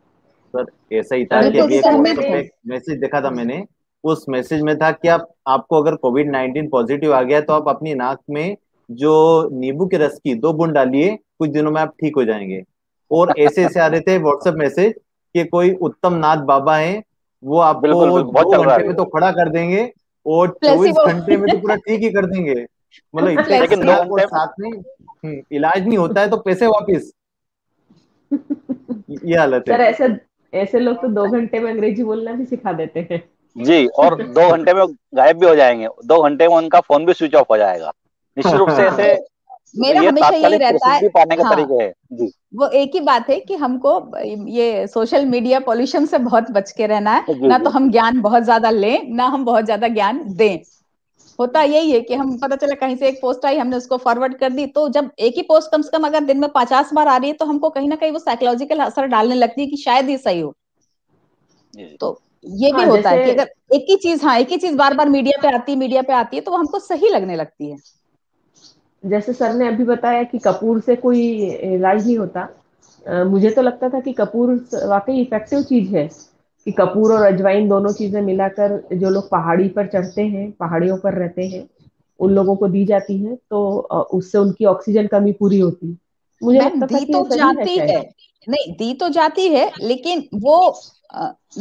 सर, ऐसा ही था कि बिल्कुल अभी एक सहमत व्हाट्सएप है। पे एक मैसेज देखा था मैंने। उस मैसेज में था कि आप आपको अगर कोविड-19 पॉजिटिव आ गया तो आप अपनी नाक में जो नींबू के रस की 2 बूंद डालिए, कुछ दिनों में आप ठीक हो जाएंगे। और ऐसे ऐसे आ रहे थे व्हाट्सएप मैसेज कि कोई उत्तम नाथ बाबा है, वो आपको बिल्कुल बिल्कुल, बहुत दो चल रहा है घंटे अभी में तो वो। खड़ा कर देंगे और 24 प्लेसिबो। घंटे में तो पूरा ठीक ही कर देंगे। मतलब इतने लेकिन दो खतरनाक, और घंटे साथ में इलाज नहीं होता है तो पैसे वापिस, ये हालत है। सर ऐसे ऐसे लोग तो 2 घंटे में अंग्रेजी बोलना भी सिखा देते हैं। जी, और 2 घंटे में गायब भी हो जाएंगे, 2 घंटे में उनका फोन भी स्विच ऑफ हो जाएगा। निश्चित रूप से ऐसे मेरा ये हमेशा यही तात्कालिक रहता है। प्रसिद्धि पाने के हाँ, तरीके हैं। जी वो एक ही बात है कि हमको ये सोशल मीडिया पॉल्यूशन से बहुत बच के रहना है। जी ना तो जी। हम ज्ञान बहुत ज्यादा लें, ना हम बहुत ज्यादा ज्ञान दें। होता यही है कि हम, पता चला कहीं से एक पोस्ट आई, हमने उसको फॉरवर्ड कर दी, तो जब एक ही पोस्ट कम से कम अगर दिन में 50 बार आ रही है तो हमको कहीं ना कहीं वो साइकोलॉजिकल असर डालने लगती है कि शायद ये सही हो। जी जी। तो ये भी हाँ होता जैसे है कि अगर एक ही चीज, हाँ, एक ही चीज बार बार मीडिया पे आती है तो वो हमको सही लगने लगती है। जैसे सर ने अभी बताया कि कपूर से कोई इलाज नहीं होता। मुझे तो लगता था कि कपूर वाकई इफेक्टिव चीज है, कि कपूर और अजवाइन दोनों चीजें मिलाकर जो लोग पहाड़ी पर चढ़ते हैं, पहाड़ियों पर रहते हैं, उन लोगों को दी जाती है, तो उससे उनकी ऑक्सीजन कमी पूरी होती है। मुझे मैम लगता था दी कि तो ये सही है जाती है, शायद। नहीं दी तो जाती है, लेकिन वो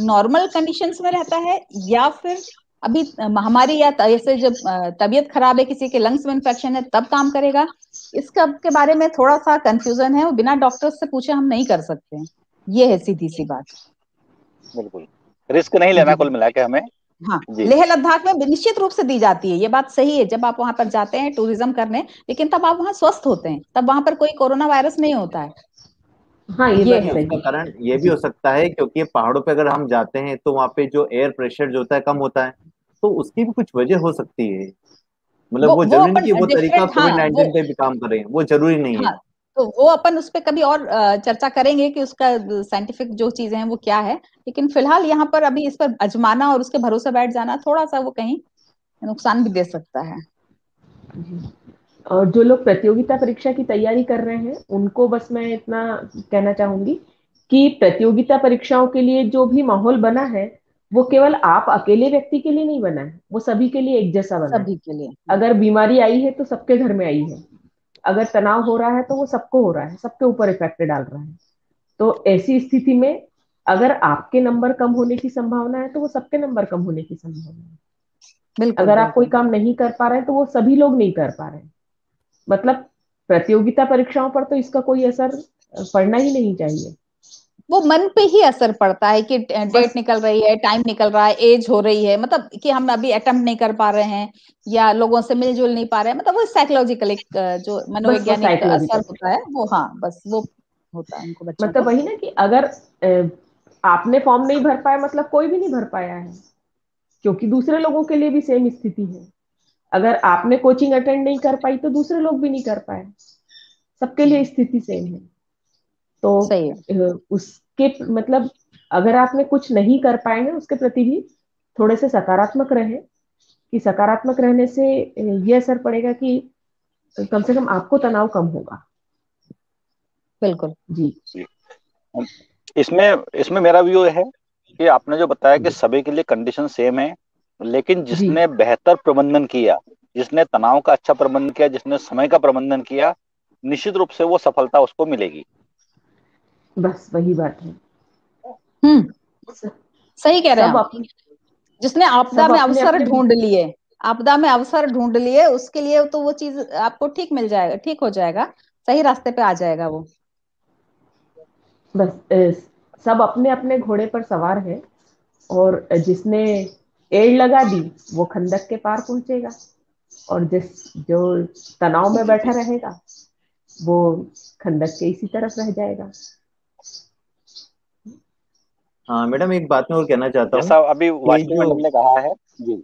नॉर्मल कंडीशंस में रहता है, या फिर अभी हमारी, या ऐसे जब तबीयत खराब है, किसी के लंग्स में इंफेक्शन है, तब काम करेगा। इसका के बारे में थोड़ा सा कंफ्यूजन है, वो बिना डॉक्टर से पूछे हम नहीं कर सकते हैं। ये है सीधी सी बात। बिल्कुल, रिस्क नहीं लेना जी कुल मिला के हमें। हाँ, जी लेह लद्दाख में निश्चित रूप से दी जाती है, ये बात सही है। जब आप वहां पर जाते हैं टूरिज्म करने, लेकिन तब आप वहां स्वस्थ होते हैं, तब वहां पर कोई कोरोना वायरस नहीं होता है। हाँ, ये ये बात नहीं, है। उसका सही कारण ये भी जी। हो सकता है क्योंकि पहाड़ों पे अगर हम जाते हैं तो वहाँ पे जो एयर प्रेशर जो होता है कम होता है, तो उसकी भी कुछ वजह हो सकती है। मतलब वो वो जरूरी नहीं अपन कि वो तरीका डिफरेंट, हाँ कोविड वो, 19 पे भी काम करे, वो जरूरी नहीं है। हाँ, तो वो अपन उस पे कभी और चर्चा करेंगे कि उसका साइंटिफिक जो चीजें हैं वो क्या है। लेकिन फिलहाल यहाँ पर अभी इस पर अजमाना और उसके भरोसे बैठ जाना थोड़ा सा वो कहीं नुकसान भी दे सकता है। है। और जो लोग प्रतियोगिता परीक्षा की तैयारी कर रहे हैं उनको बस मैं इतना कहना चाहूंगी कि प्रतियोगिता परीक्षाओं के लिए जो भी माहौल बना है, वो केवल आप अकेले व्यक्ति के लिए नहीं बना है, वो सभी के लिए एक जैसा बना है। सभी के लिए। अगर बीमारी आई है तो सबके घर में आई है, अगर तनाव हो रहा है तो वो सबको हो रहा है, सबके ऊपर इफेक्ट डाल रहा है। तो ऐसी स्थिति में अगर आपके नंबर कम होने की संभावना है तो वो सबके नंबर कम होने की संभावना है। बिल्कुल अगर आप कोई बिल्कुल। काम नहीं कर पा रहे हैं तो वो सभी लोग नहीं कर पा रहे हैं। मतलब प्रतियोगिता परीक्षाओं पर तो इसका कोई असर पड़ना ही नहीं चाहिए। वो मन पे ही असर पड़ता है कि डेट बस निकल रही है, टाइम निकल रहा है, एज हो रही है, मतलब कि हम अभी अटेम्प्ट नहीं कर पा रहे हैं, या लोगों से मिलजुल नहीं पा रहे हैं, मतलब वो साइकोलॉजिकल एक जो बस वो मनोवैज्ञानिक असर साइकोलॉजिकल, होता है वो, हाँ बस वो होता है उनको, बच्चों मतलब को। वही ना कि अगर आपने फॉर्म नहीं भर पाया मतलब कोई भी नहीं भर पाया है, क्योंकि दूसरे लोगों के लिए भी सेम स्थिति है। अगर आपने कोचिंग अटेंड नहीं कर पाई तो दूसरे लोग भी नहीं कर पाए, सबके लिए स्थिति सेम है। तो सही है। उसके मतलब अगर आपने कुछ नहीं कर पाए हैं उसके प्रति भी थोड़े से सकारात्मक रहे, कि सकारात्मक रहने से ये असर पड़ेगा कि कम से कम आपको तनाव कम होगा। बिल्कुल। जी जी। इसमें इसमें मेरा व्यू है कि आपने जो बताया कि जी सभी के लिए कंडीशन सेम है, लेकिन जी। जिसने बेहतर प्रबंधन किया, जिसने तनाव का अच्छा प्रबंधन किया, जिसने समय का प्रबंधन किया, निश्चित रूप से वो सफलता उसको मिलेगी। बस वही बात है। हम्म। स- सही कह रहे हैं सब आप। अपने जिसने आपदा सब में अपने अवसर अपने ढूंढ लिए, आपदा में अवसर ढूंढ लिए, उसके लिए तो वो चीज आपको ठीक मिल जाएगा, ठीक हो जाएगा, सही रास्ते पे आ जाएगा वो। बस सब अपने अपने घोड़े पर सवार है, और जिसने एड़ लगा दी वो खंदक के पार पहुंचेगा, और जिस जो तनाव में जी बैठा जी। रहेगा वो खंडक के इसी तरफ रह जाएगा। हाँ मैडम, एक बात मैं और कहना चाहता हूँ जैसा अभी कि वाशनी जो, मैडम ने कहा है जी।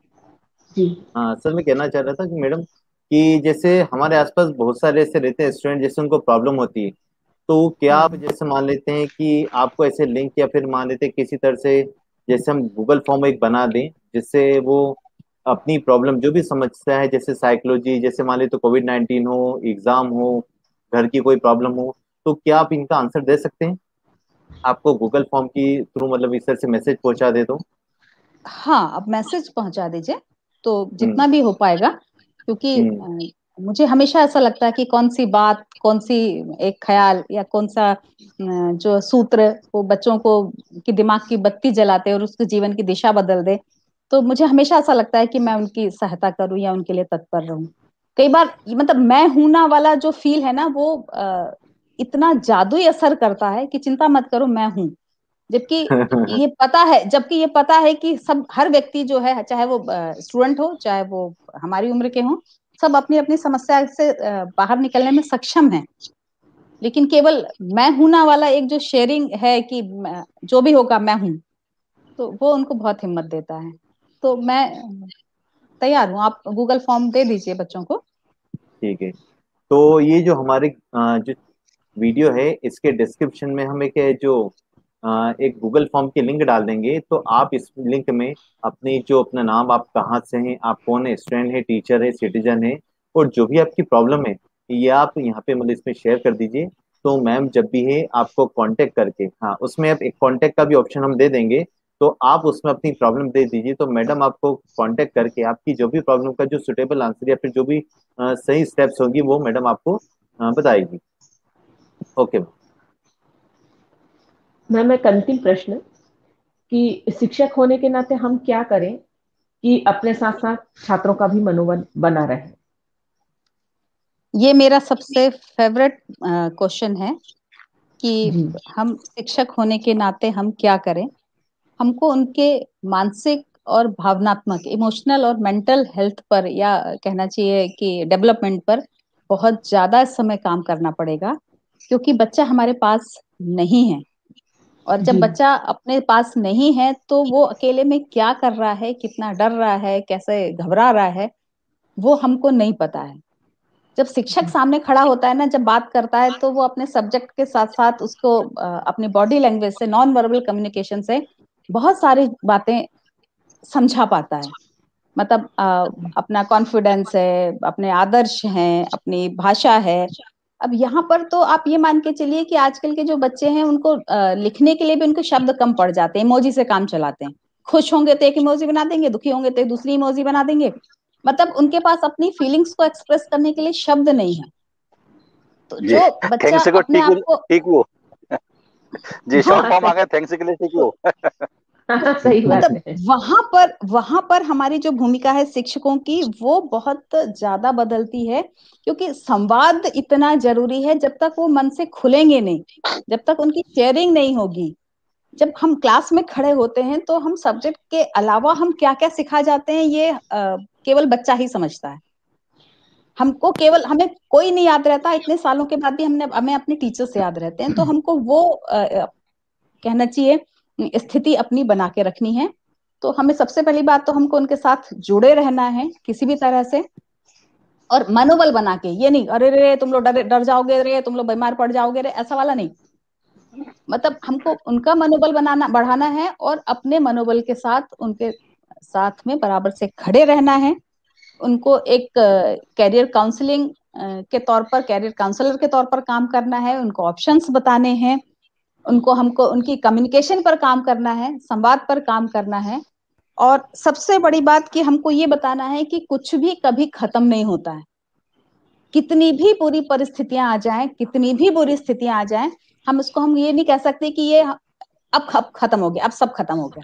जी। हाँ सर, मैं कहना चाह रहा था कि मैडम, कि जैसे हमारे आसपास बहुत सारे ऐसे रहते हैं स्टूडेंट, जैसे उनको प्रॉब्लम होती है, तो क्या आप हम्म। जैसे मान लेते हैं कि आपको ऐसे लिंक, या फिर मान लेते हैं किसी तरह से, जैसे हम गूगल फॉर्म एक बना दें, जिससे वो अपनी प्रॉब्लम जो भी समस्या है, जैसे साइकोलॉजी, जैसे मान लेते कोविड-19 हो, एग्जाम हो, घर की कोई प्रॉब्लम हो, तो क्या आप इनका आंसर दे सकते हैं? आपको गूगल फॉर्म की थ्रू मतलब इस तरह से मैसेज पहुंचा दे तो। हाँ, अब मैसेज पहुंचा दीजिए तो हम्म। जितना भी हो पाएगा, क्योंकि हम्म। मुझे हमेशा ऐसा लगता है कि कौन सी बात, कौन सी एक ख्याल या कौन सा जो सूत्र वो बच्चों को की दिमाग की बत्ती जलाते और उसके जीवन की दिशा बदल दे। तो मुझे हमेशा ऐसा लगता है कि मैं उनकी सहायता करूं या उनके लिए तत्पर रहूं। कई बार मतलब मैं हूं ना वाला जो फील है ना, वो इतना जादुई असर करता है कि चिंता मत करो, मैं हूं। जबकि जबकि ये पता है कि सब, हर व्यक्ति जो है, चाहे वो स्टूडेंट हो, चाहे वो हमारी उम्र के हो, सब अपनी अपनी समस्या से बाहर निकलने में सक्षम है। लेकिन केवल मैं हूं ना वाला एक जो शेयरिंग है कि जो भी होगा मैं हूं, तो वो उनको बहुत हिम्मत देता है। तो मैं तैयार हूँ, आप गूगल फॉर्म दे दीजिए बच्चों को। ठीक है। तो ये जो हमारे जो वीडियो है, इसके डिस्क्रिप्शन में हम एक गूगल फॉर्म की लिंक डाल देंगे, तो आप इस लिंक में अपनी जो अपना नाम, आप कहाँ से हैं, आप कौन है, स्टूडेंट है, टीचर है, सिटीजन है, और जो भी आपकी प्रॉब्लम है, ये आप यहाँ पे मतलब इसमें शेयर कर दीजिए। तो मैम जब भी है आपको कांटेक्ट करके, हाँ उसमें आप एक कांटेक्ट का भी ऑप्शन हम दे देंगे, तो आप उसमें अपनी प्रॉब्लम दे दीजिए, तो मैडम आपको कांटेक्ट करके आपकी जो भी प्रॉब्लम का जो सुटेबल आंसर, या फिर जो भी सही स्टेप्स होगी, वो मैडम आपको बताएगी। ओके। मैम एक अंतिम प्रश्न, कि शिक्षक होने के नाते हम क्या करें कि अपने साथ साथ छात्रों का भी मनोबल बना रहे। ये मेरा सबसे फेवरेट क्वेश्चन है कि जी। हम शिक्षक होने के नाते हम क्या करें। हमको उनके मानसिक और भावनात्मक, इमोशनल और मेंटल हेल्थ पर, या कहना चाहिए कि डेवलपमेंट पर बहुत ज्यादा इस समय काम करना पड़ेगा, क्योंकि बच्चा हमारे पास नहीं है। और जब जी। बच्चा अपने पास नहीं है तो वो अकेले में क्या कर रहा है, कितना डर रहा है, कैसे घबरा रहा है, वो हमको नहीं पता है। जब शिक्षक जी। सामने खड़ा होता है ना, जब बात करता है, तो वो अपने सब्जेक्ट के साथ साथ उसको अपनी बॉडी लैंग्वेज से, नॉन वर्बल कम्युनिकेशन से बहुत सारी बातें समझा पाता है। मतलब अपना कॉन्फिडेंस है, अपने आदर्श हैं, अपनी भाषा है। अब यहाँ पर तो आप ये मान के चलिए कि आजकल के जो बच्चे हैं उनको लिखने के लिए भी उनके शब्द कम पड़ जाते हैं, इमोजी से काम चलाते हैं। खुश होंगे तो एक इमोजी बना देंगे, दुखी होंगे तो एक दूसरी इमोजी बना देंगे। मतलब उनके पास अपनी फीलिंग्स को एक्सप्रेस करने के लिए शब्द नहीं है। तो जी जो बच्चा थैंक्स को अपने ठीक आप को, ठीक वो जी शॉर्ट हाँ फॉर्म आ सही। गया, थैंक्स के लिए ठीक वो। हाँ सही बात मतलब है। वहां पर हमारी जो भूमिका है शिक्षकों की, वो बहुत ज्यादा बदलती है। क्योंकि संवाद इतना जरूरी है, जब तक वो मन से खुलेंगे नहीं, जब तक उनकी शेयरिंग नहीं होगी। जब हम क्लास में खड़े होते हैं तो हम सब्जेक्ट के अलावा हम क्या क्या सिखा जाते हैं, ये केवल बच्चा ही समझता है। हमको केवल, हमें कोई नहीं याद रहता, इतने सालों के बाद भी हमें अपने टीचर से याद रहते हैं। तो हमको वो कहना चाहिए स्थिति अपनी बना के रखनी है। तो हमें सबसे पहली बात तो हमको उनके साथ जुड़े रहना है किसी भी तरह से, और मनोबल बना के। ये नहीं अरे रे तुम लोग डर डर जाओगे रे, तुम लोग बीमार पड़ जाओगे रे, ऐसा वाला नहीं। मतलब हमको उनका मनोबल बनाना, बढ़ाना है, और अपने मनोबल के साथ उनके साथ में बराबर से खड़े रहना है। उनको एक कैरियर काउंसलिंग के तौर पर, कैरियर काउंसलर के तौर पर काम करना है। उनको ऑप्शंस बताने हैं, उनको हमको उनकी कम्युनिकेशन पर काम करना है, संवाद पर काम करना है। और सबसे बड़ी बात कि हमको ये बताना है कि कुछ भी कभी खत्म नहीं होता है। कितनी भी बुरी परिस्थितियां आ जाएं, कितनी भी बुरी स्थितियां आ जाएं, हम ये नहीं कह सकते कि ये अब खत्म हो गया, अब सब खत्म हो गया।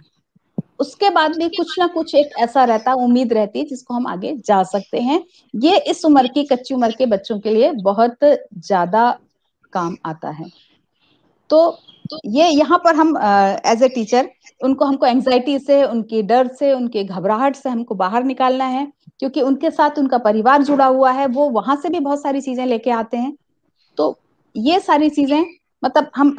उसके बाद भी कुछ ना कुछ एक ऐसा रहता, उम्मीद रहती है जिसको हम आगे जा सकते हैं। ये इस उम्र की, कच्ची उम्र के बच्चों के लिए बहुत ज्यादा काम आता है। तो ये यहाँ पर हम एज ए टीचर, उनको हमको एंजाइटी से, उनके डर से, उनके घबराहट से हमको बाहर निकालना है। क्योंकि उनके साथ उनका परिवार जुड़ा हुआ है, वो वहां से भी बहुत सारी चीजें लेके आते हैं। तो ये सारी चीजें मतलब हम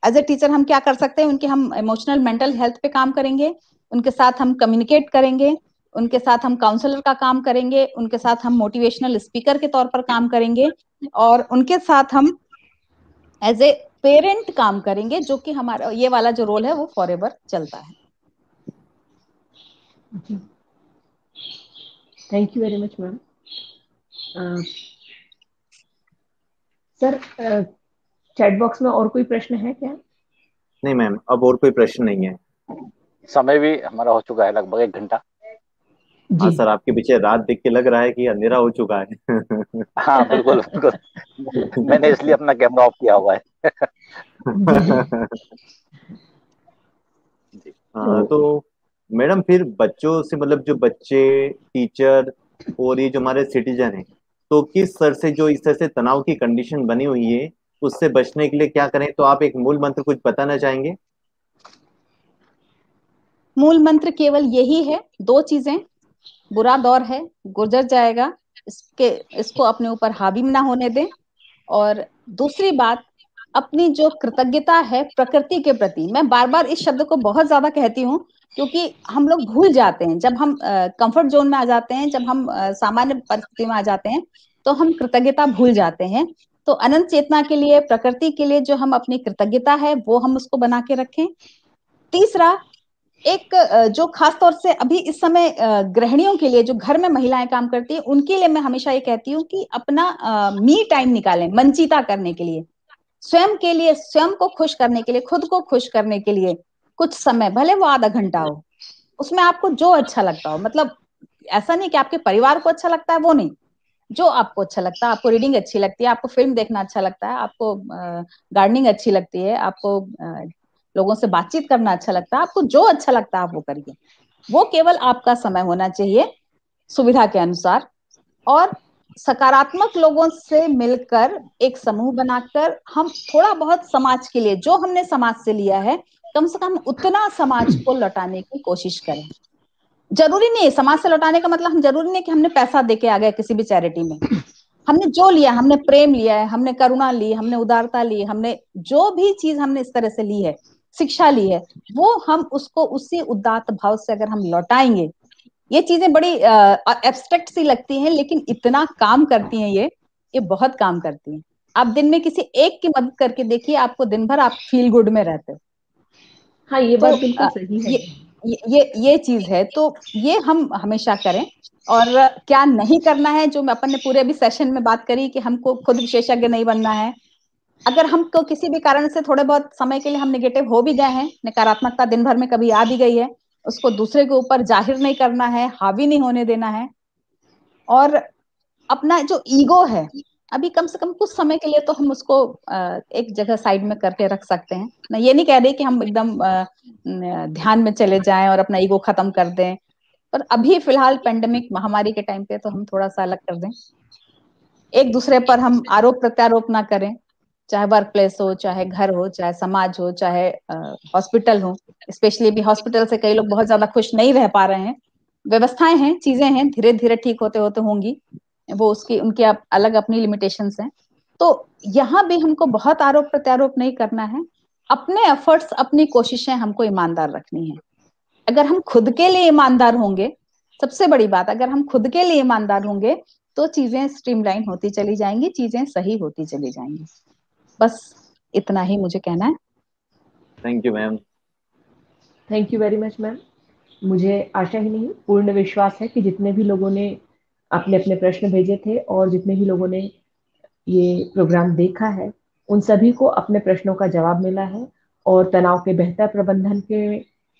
एज ए टीचर हम क्या कर सकते हैं, उनके हम इमोशनल मेंटल हेल्थ पे काम करेंगे, उनके साथ हम कम्युनिकेट करेंगे, उनके साथ हम काउंसलर का काम करेंगे, उनके साथ हम मोटिवेशनल स्पीकर के तौर पर काम करेंगे, और उनके साथ हम एज ए पेरेंट काम करेंगे, जो कि हमारा ये वाला जो रोल है वो फॉरएवर चलता है। Thank you very much ma'am. Sir chat box में और कोई प्रश्न है क्या? नहीं मैम, अब और कोई प्रश्न नहीं है। समय भी हमारा हो चुका है लगभग 1 घंटा। हाँ जी। सर, आपके पीछे रात देख के लग रहा है कि अंधेरा हो चुका है। हाँ बिल्कुल बिल्कुल, मैंने इसलिए अपना कैमरा ऑफ किया हुआ है। जी। तो तो मैडम फिर बच्चों से, मतलब जो बच्चे, टीचर और ये जो हमारे सिटीजन हैं, तो किस स्तर से जो इस तरह से तनाव की कंडीशन बनी हुई है उससे बचने के लिए क्या करें? तो आप एक मूल मंत्र कुछ बताना चाहेंगे? मूल मंत्र केवल यही है, दो चीजें, बुरा दौर है, गुजर जाएगा, इसको अपने ऊपर हावी ना होने दें, और दूसरी बात, अपनी जो कृतज्ञता है प्रकृति के प्रति, मैं बार बार इस शब्द को बहुत ज्यादा कहती हूँ, क्योंकि हम लोग भूल जाते हैं जब हम कंफर्ट जोन में आ जाते हैं, जब हम सामान्य परिस्थिति में आ जाते हैं, तो हम कृतज्ञता भूल जाते हैं। तो अनंत चेतना के लिए, प्रकृति के लिए जो हम अपनी कृतज्ञता है वो हम उसको बना के रखें। तीसरा, एक जो खास तौर से अभी इस समय गृहिणियों के लिए, जो घर में महिलाएं काम करती हैं, उनके लिए मैं हमेशा ये कहती हूँ कि अपना मी टाइम निकालें, मंचिता करने के लिए, स्वयं के लिए, स्वयं को खुश करने के लिए, खुद को खुश करने के लिए कुछ समय, भले वो आधा घंटा हो, उसमें आपको जो अच्छा लगता हो, मतलब ऐसा नहीं कि आपके परिवार को अच्छा लगता है वो नहीं, जो आपको अच्छा लगता है, आपको रीडिंग अच्छी लगती है, आपको फिल्म देखना अच्छा लगता है, आपको गार्डनिंग अच्छी लगती है, आपको लोगों से बातचीत करना अच्छा लगता है, आपको जो अच्छा लगता है आप वो करिए। वो केवल आपका समय होना चाहिए, सुविधा के अनुसार, और सकारात्मक लोगों से मिलकर एक समूह बनाकर हम थोड़ा बहुत समाज के लिए, जो हमने समाज से लिया है, कम से कम उतना समाज को लौटाने की कोशिश करें। जरूरी नहीं है समाज से लौटाने का मतलब, हम जरूरी नहीं कि हमने पैसा देके आ गए किसी भी चैरिटी में, हमने जो लिया, हमने प्रेम लिया है, हमने करुणा ली, हमने उदारता ली, हमने जो भी चीज हमने इस तरह से ली है, शिक्षा ली है, वो हम उसको उसी उदात्त भाव से अगर हम लौटाएंगे, ये चीजें बड़ी एब्स्ट्रैक्ट सी लगती हैं, लेकिन इतना काम करती हैं ये बहुत काम करती हैं। आप दिन में किसी एक की मदद करके देखिए, आपको दिन भर आप फील गुड में रहते हो। हाँ, ये तो बात बिल्कुल सही है। ये चीज है, तो ये हम हमेशा करें। और क्या नहीं करना है, जो मैं अपन ने पूरे अभी सेशन में बात करी कि हमको खुद विशेषज्ञ नहीं बनना है। अगर हमको किसी भी कारण से थोड़े बहुत समय के लिए हम निगेटिव हो भी गए हैं, नकारात्मकता दिन भर में कभी आ भी गई है, उसको दूसरे के ऊपर जाहिर नहीं करना है, हावी नहीं होने देना है। और अपना जो ईगो है, अभी कम से कम कुछ समय के लिए तो हम उसको एक जगह साइड में करके रख सकते हैं। मैं ये नहीं कह रही कि हम एकदम ध्यान में चले जाएं और अपना ईगो खत्म कर दें, पर अभी फिलहाल पेंडेमिक महामारी के टाइम पे तो हम थोड़ा सा अलग कर दें, एक दूसरे पर हम आरोप प्रत्यारोप ना करें, चाहे वर्क प्लेस हो, चाहे घर हो, चाहे समाज हो, चाहे हॉस्पिटल हो। स्पेशली भी हॉस्पिटल से कई लोग बहुत ज्यादा खुश नहीं रह पा रहे हैं। व्यवस्थाएं हैं, चीजें हैं, धीरे धीरे ठीक होते होते होंगी, वो उसकी उनकी अलग अपनी लिमिटेशंस हैं। तो यहाँ भी हमको बहुत आरोप प्रत्यारोप नहीं करना है, अपने एफर्ट्स, अपनी कोशिशें हमको ईमानदार रखनी है। अगर हम खुद के लिए ईमानदार होंगे, सबसे बड़ी बात, अगर हम खुद के लिए ईमानदार होंगे, तो चीजें स्ट्रीमलाइन होती चली जाएंगी, चीजें सही होती चली जाएंगी। बस इतना ही मुझे कहना है। Thank you ma'am. Thank you very much ma'am. मुझे आशा ही नहीं, पूर्ण विश्वास है कि जितने भी लोगों ने अपने अपने प्रश्न भेजे थे और जितने भी लोगों ने ये प्रोग्राम देखा है, उन सभी को अपने प्रश्नों का जवाब मिला है, और तनाव के बेहतर प्रबंधन के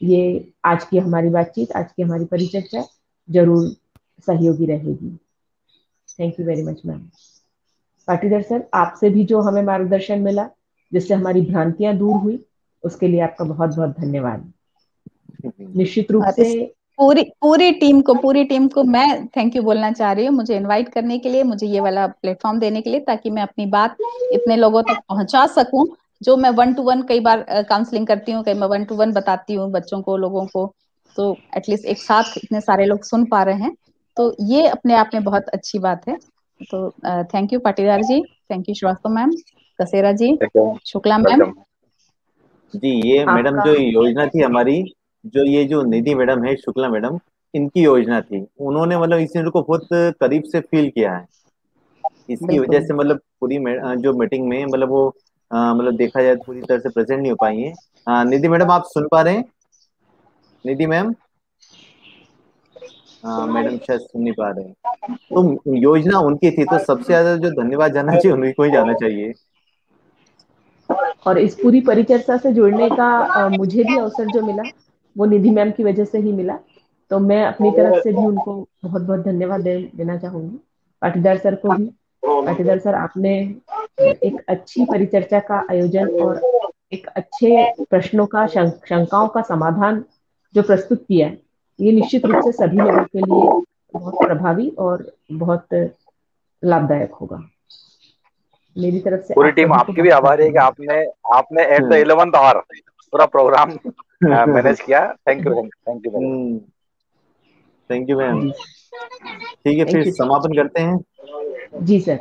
ये आज की हमारी बातचीत, आज की हमारी परिचर्चा जरूर सहयोगी रहेगी। Thank you very much ma'am. Patidar sir, आपसे भी जो हमें मार्गदर्शन मिला, जिससे हमारी भ्रांतियां दूर हुई, उसके लिए आपका बहुत बहुत धन्यवाद। निश्चित रूप और से इस पूरी टीम को मैं थैंक यू बोलना चाह रही हूँ, मुझे इनवाइट करने के लिए, मुझे ये वाला प्लेटफॉर्म देने के लिए, ताकि मैं अपनी बात इतने लोगों तक पहुंचा सकूं। जो मैं 1-to-1 कई बार काउंसलिंग करती हूँ, कई मैं 1-to-1 बताती हूँ बच्चों को, लोगों को, तो एटलीस्ट एक साथ इतने सारे लोग सुन पा रहे हैं, तो ये अपने आप में बहुत अच्छी बात है। तो thank you Patidar ji, thank you Srivastava ma'am, Kasera ji, Shukla ma'am. Welcome ji. ये मैडम आपका जो योजना थी हमारी, जो ये जो निधि मैडम है, शुक्ला मैडम, इनकी योजना थी। उन्होंने मतलब इस चीज को बहुत करीब से फील किया है। इसकी वजह बिल्कुल। से मतलब पूरी जो मीटिंग में मतलब वो मतलब देखा जाए तो पूरी तरह से प्रेजेंट नहीं हो पाई है। निधि मैडम आप सुन पा रहे हैं? निधि मैम? मैडम शायद सुन नहीं पा रहे हैं। तो योजना उनकी थी, तो सबसे ज्यादा जो धन्यवाद जाना चाहिए उन्हीं को ही जाना चाहिए। और इस पूरी परिचर्चा से जुड़ने का मुझे भी अवसर जो मिला वो निधि मैम की वजह से ही मिला। तो मैं अपनी तरफ से भी उनको बहुत बहुत धन्यवाद देना चाहूंगी, पाटीदार सर को भी। पाटीदार सर, आपने एक अच्छी परिचर्चा का आयोजन और एक अच्छे प्रश्नों का शंकाओं का समाधान जो प्रस्तुत किया है, ये निश्चित रूप से सभी लोगों के लिए बहुत प्रभावी और बहुत लाभदायक होगा। मेरी तरफ से पूरी आप टीम सभी को आपकी भी बहुत बहुत आभारी है कि धन्यवाद। आपने आपने एट द 11th आवर पूरा प्रोग्राम मैनेज किया। Thank you, thank you madam. Thank you ma'am. जी ठीक है, फिर थैंक यू समापन करते हैं। जी सर।